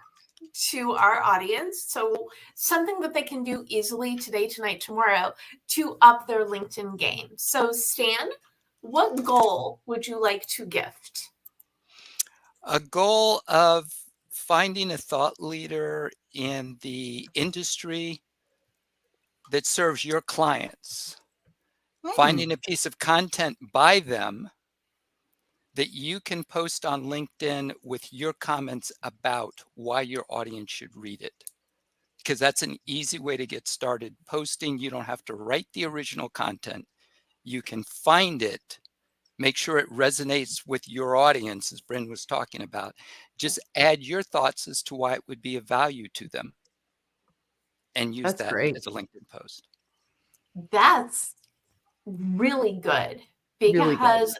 to our audience. So something that they can do easily today, tonight, tomorrow to up their LinkedIn game. So Stan, what goal would you like to gift? A goal of finding a thought leader in the industry that serves your clients. Finding a piece of content by them that you can post on LinkedIn with your comments about why your audience should read it. Because that's an easy way to get started posting. You don't have to write the original content. You can find it, make sure it resonates with your audience, as Brynne was talking about. Just add your thoughts as to why it would be of value to them and use That's that great. as a LinkedIn post. That's really good Really because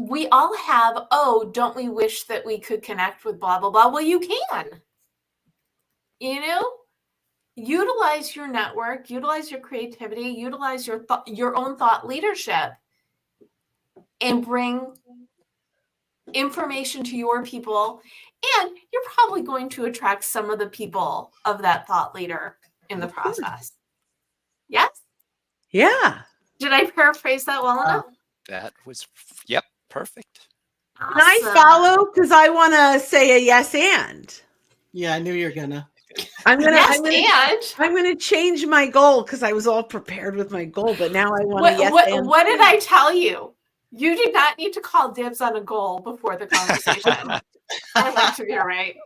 we all have, oh, don't we wish that we could connect with blah, blah, blah. Well, you can, utilize your network, utilize your creativity, utilize your own thought leadership and bring information to your people. And you're probably going to attract some of the people of that thought leader in the process. Yes? Yeah. Did I paraphrase that well enough? That was, yep, perfect. Awesome. Can I follow? Because I want to say a yes and. Yeah, I knew you were gonna. I'm gonna change my goal because I was all prepared with my goal, but now I want to yes and. What did I tell you? You did not need to call dibs on a goal before the conversation. I like to be right.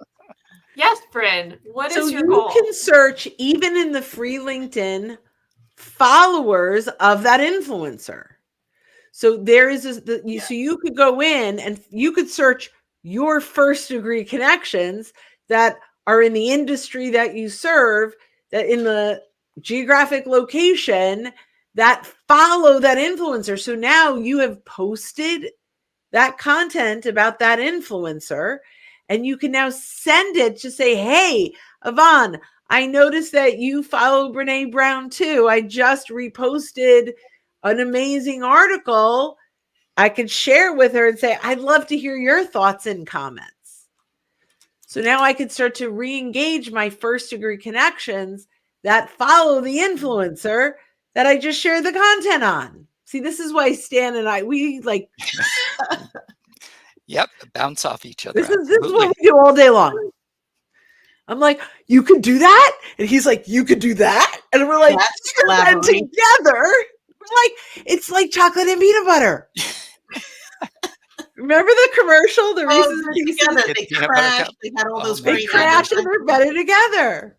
Yes, Brynne. What is your goal? So you can search even in the free LinkedIn followers of that influencer. So there is so you could go in and you could search your first degree connections that are in the industry that you serve, that in the geographic location that follow that influencer. So now you have posted that content about that influencer and you can now send it to say, hey, Ivonne, I noticed that you follow Brene Brown too. I just reposted an amazing article. I could share with her and say, I'd love to hear your thoughts and comments. So now I could start to re-engage my first degree connections that follow the influencer that I just shared the content on. See, this is why Stan and we like. Yep, bounce off each other. This is what we do all day long. I'm like, you could do that? And he's like, you could do that? And we're like, together. We're like, it's like chocolate and peanut butter. Remember the commercial? The Reese's Pieces? Together. They crashed. They had all those great. They crashed and they're better together.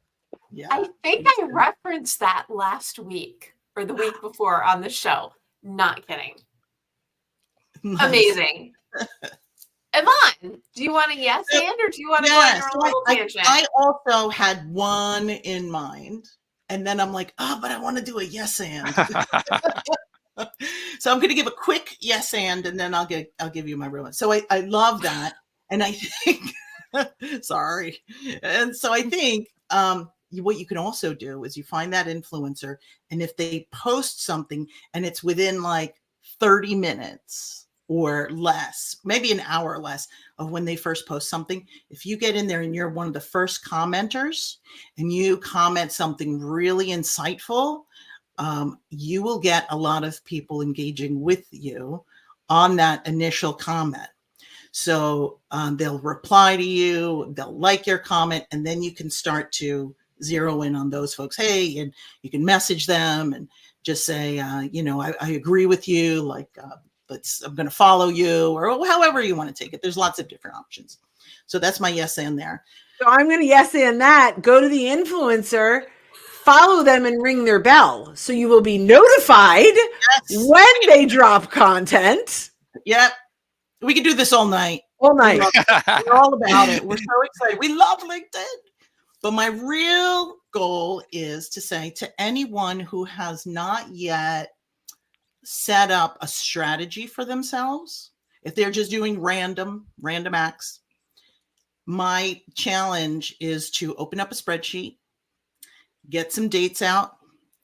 Yeah. I think I referenced that last week or the week before on the show. Not kidding. Nice. Amazing. Ivonne, do you want a yes and or do you want to go on your little tangent? I also had one in mind, and then I'm like, oh, but I want to do a yes and. So I'm going to give a quick yes and then I'll give you my real one. So I love that, and I think sorry, and so I think what you can also do is you find that influencer, and if they post something and it's within like 30 minutes or less, maybe an hour or less of when they first post something, if you get in there and you're one of the first commenters and you comment something really insightful, you will get a lot of people engaging with you on that initial comment. So they'll reply to you, they'll like your comment, and then you can start to zero in on those folks. Hey, and you can message them and just say, I agree with you. Like, I'm going to follow you, or however you want to take it. There's lots of different options. So that's my yes and there. So I'm going to yes and that. Go to the influencer, follow them, and ring their bell. So you will be notified when they drop content. Yep. We could do this all night. All night. We're all about it. We're so excited. We love LinkedIn. But my real goal is to say to anyone who has not yet set up a strategy for themselves, if they're just doing random acts, my challenge is to open up a spreadsheet, get some dates out,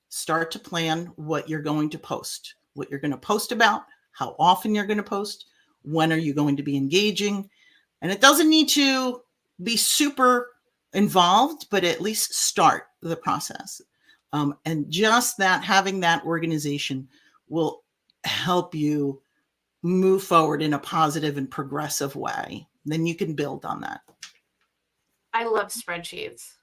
start to plan what you're going to post, what you're going to post about, how often you're going to post, when are you going to be engaging. And it doesn't need to be super involved, but at least start the process. And just that, having that organization will help you move forward in a positive and progressive way. Then you can build on that. I love spreadsheets.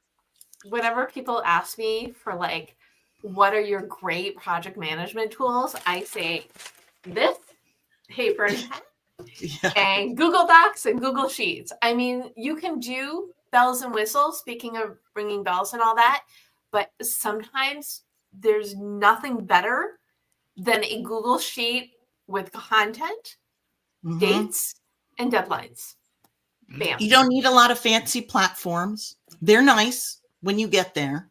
Whenever people ask me for like, what are your great project management tools? I say this, paper and pen, and Google Docs and Google Sheets. I mean, you can do bells and whistles, speaking of ringing bells and all that, but sometimes there's nothing better than a Google Sheet with content, dates, and deadlines. Bam. You don't need a lot of fancy platforms. They're nice when you get there,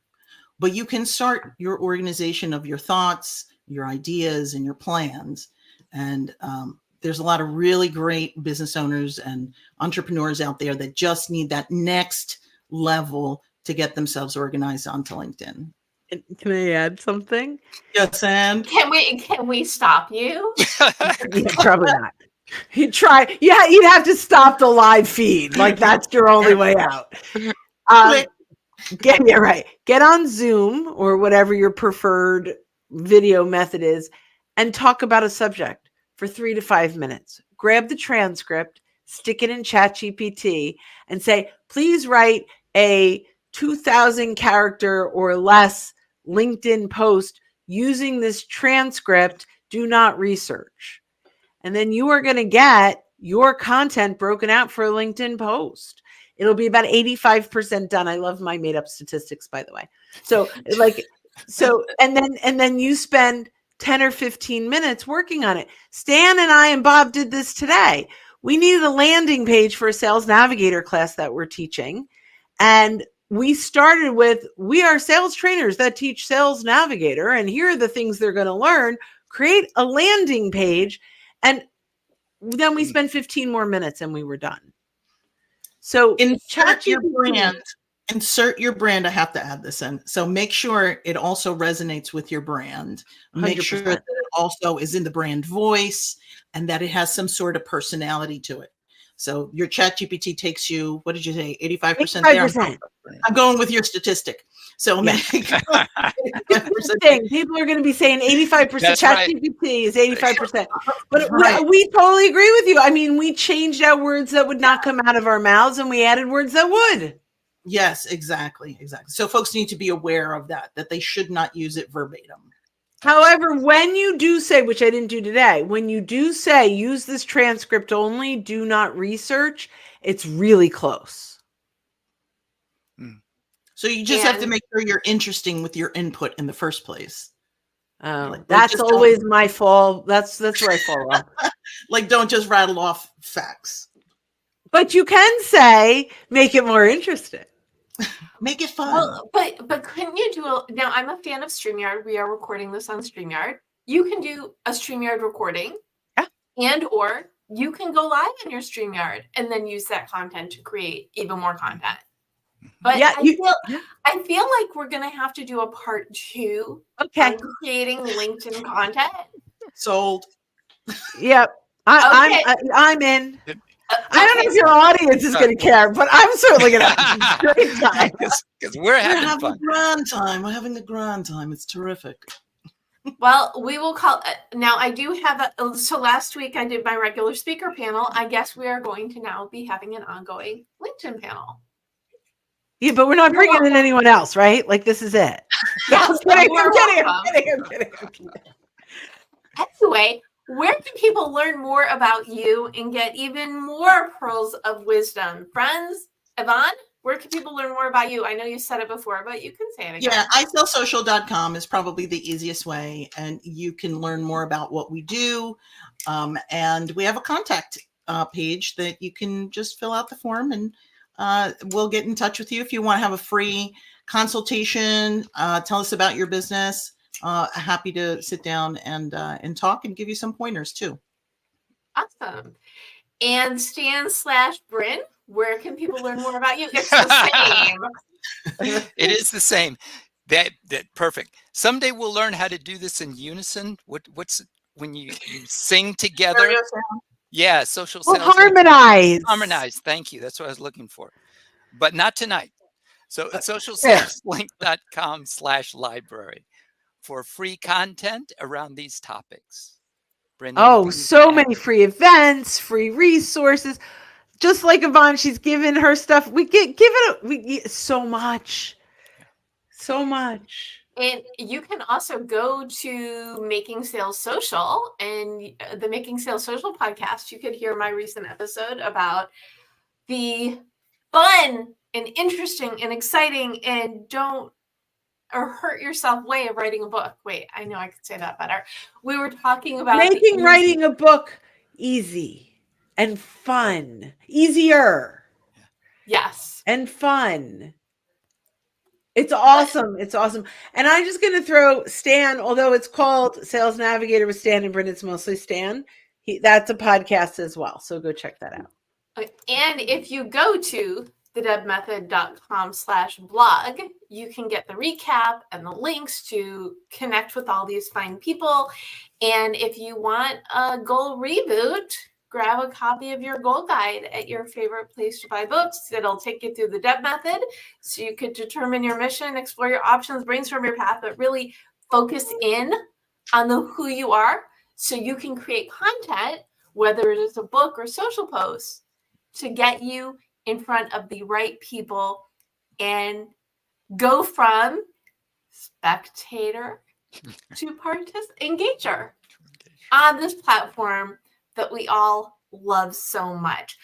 but you can start your organization of your thoughts, your ideas, and your plans. And there's a lot of really great business owners and entrepreneurs out there that just need that next level to get themselves organized onto LinkedIn. Can I add something? Yes, and can we stop you? Yeah, probably not. You'd try. Yeah, you'd have to stop the live feed. Like that's your only way out. Get on Zoom or whatever your preferred video method is and talk about a subject for 3 to 5 minutes. Grab the transcript, stick it in ChatGPT, and say, please write a 2,000 character or less LinkedIn post using this transcript. Do not research. And then you are going to get your content broken out for a LinkedIn post. It'll be about 85% done. I love my made up statistics, by the way. And then you spend 10 or 15 minutes working on it. Stan and I and Bob did this today. We needed a landing page for a sales navigator class that we're teaching. And we started with, we are sales trainers that teach sales navigator. And here are the things they're going to learn. Create a landing page. And then we spent 15 more minutes and we were done. So insert your brand. I have to add this in. So make sure it also resonates with your brand. Make 100%. Sure that it also is in the brand voice and that it has some sort of personality to it. So your ChatGPT takes you, what did you say, 85% there? I'm going with your statistic. So People are going to be saying 85%. ChatGPT is 85%. But we totally agree with you. I mean, we changed out words that would not come out of our mouths and we added words that would. Yes, exactly. So folks need to be aware of that they should not use it verbatim. However, when you do say, which I didn't do today, when you do say use this transcript only, do not research, it's really close. So you just have to make sure you're interesting with your input in the first place. That's always my fault. That's where I fall off. Don't just rattle off facts. But you can say, make it more interesting. Make it fun. Well, but couldn't you do now I'm a fan of StreamYard. We are recording this on StreamYard. You can do a StreamYard recording. And or you can go live in your StreamYard and then use that content to create even more content. But I feel like we're gonna have to do a part 2 on creating LinkedIn content. Sold. Yep. I'm in. I don't know if your audience is going to care, but I'm certainly going to have a great time. Because we're having fun. We're having the grand time. It's terrific. Well, we will call now. I do have so last week I did my regular speaker panel. I guess we are going to now be having an ongoing LinkedIn panel. Yeah, but we're not bringing in anyone else, right? Like this is it. Yes, I'm kidding. you are welcome. I'm kidding. Anyway, where can people learn more about you and get even more pearls of wisdom? Friends, Ivonne, where can people learn more about you? I know you said it before, but you can say it again. Yeah, isellsocial.com is probably the easiest way, and you can learn more about what we do. And we have a contact page that you can just fill out the form, and we'll get in touch with you if you want to have a free consultation. Tell us about your business. Happy to sit down and talk and give you some pointers too. Awesome. And Stan/Brynne, where can people learn more about you? It's the same. It is the same. That perfect. Someday we'll learn how to do this in unison. What's when you sing together? Yeah, social Well, sales. harmonize. Harmonize. Thank you. That's what I was looking for. But not tonight. So socialsaleslink.com/library for free content around these topics. Brynne, Oh, so many free events, free resources. Just like Ivonne, she's given her stuff. We give it so much. So much. And you can also go to Making Sales Social and the Making Sales Social podcast. You could hear my recent episode about the fun and interesting and exciting and don't or hurt yourself way of writing a book. Wait, I know I could say that better. We were talking about making writing a book easy and fun, easier. Yes. And fun. It's awesome. It's awesome. And I'm just going to throw Stan, although it's called Sales Navigator with Stan and Brynne, it's mostly Stan. That's a podcast as well. So go check that out. And if you go to thedebmethod.com/blog, you can get the recap and the links to connect with all these fine people. And if you want a goal reboot, grab a copy of your goal guide at your favorite place to buy books. It'll take you through the DEB method so you could determine your mission, explore your options, brainstorm your path, but really focus in on who you are so you can create content, whether it is a book or social posts, to get you in front of the right people and go from spectator to engager on this platform that we all love so much.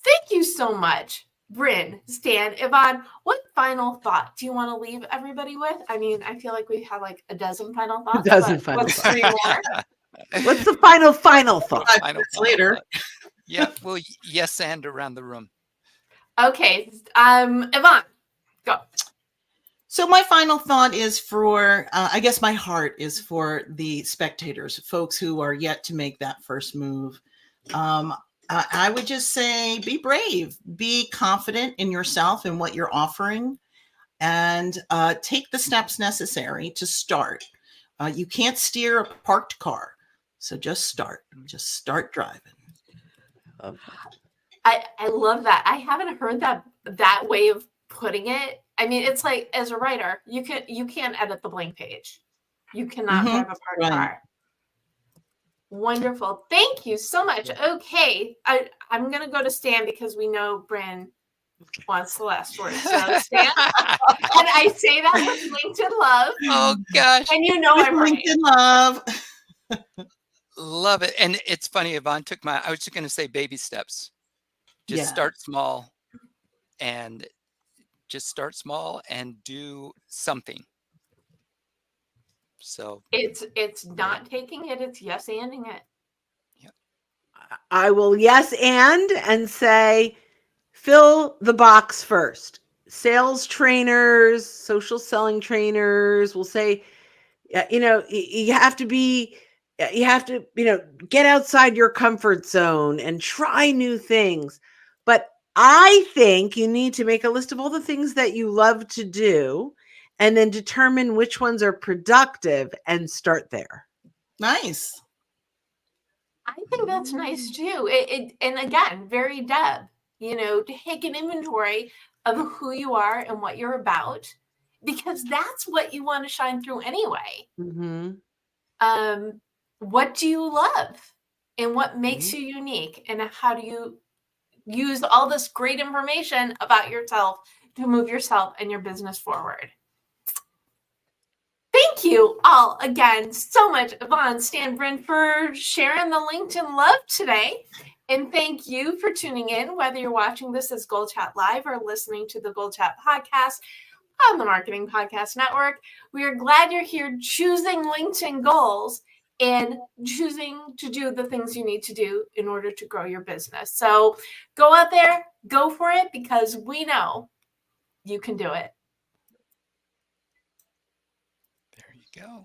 Thank you so much, Brynne, Stan, Ivonne. What final thought do you want to leave everybody with? I mean, I feel like we have like a dozen final thoughts. Final thoughts. 3 more? What's the final thought? 5 minutes later. Yeah, well, yes, and around the room. Okay, Ivonne, go. So my final thought is for, I guess my heart is for the spectators, folks who are yet to make that first move. I would just say, be brave, be confident in yourself and what you're offering, and take the steps necessary to start. You can't steer a parked car, so just start driving. I love that. I haven't heard that way of putting it. I mean, it's like, as a writer, you can't edit the blank page. You cannot drive a parked car. Wonderful. Thank you so much. Okay. I'm going to go to Stan because we know Brynne wants the last word. So Stan, and I say that with LinkedIn love. Oh gosh. And you know I'm right. LinkedIn love. Love it. And it's funny, Ivonne I was just going to say baby steps. Just start small and do something. So it's not taking it, it's yes anding it. Yep. I will yes and say fill the box first. Sales trainers, social selling trainers will say, you have to get outside your comfort zone and try new things. But I think you need to make a list of all the things that you love to do and then determine which ones are productive and start there. Nice. I think that's nice too. And again, very Deb, to take an inventory of who you are and what you're about, because that's what you want to shine through anyway. Mm-hmm. what do you love and what makes you unique, and how do you use all this great information about yourself to move yourself and your business forward. Thank you all again so much, Ivonne, Stan, Brynne, for sharing the LinkedIn love today. And thank you for tuning in, whether you're watching this as Gold Chat Live or listening to the Gold Chat podcast on the Marketing Podcast Network. We are glad you're here choosing LinkedIn goals and choosing to do the things you need to do in order to grow your business. So go out there, go for it, because we know you can do it. There you go.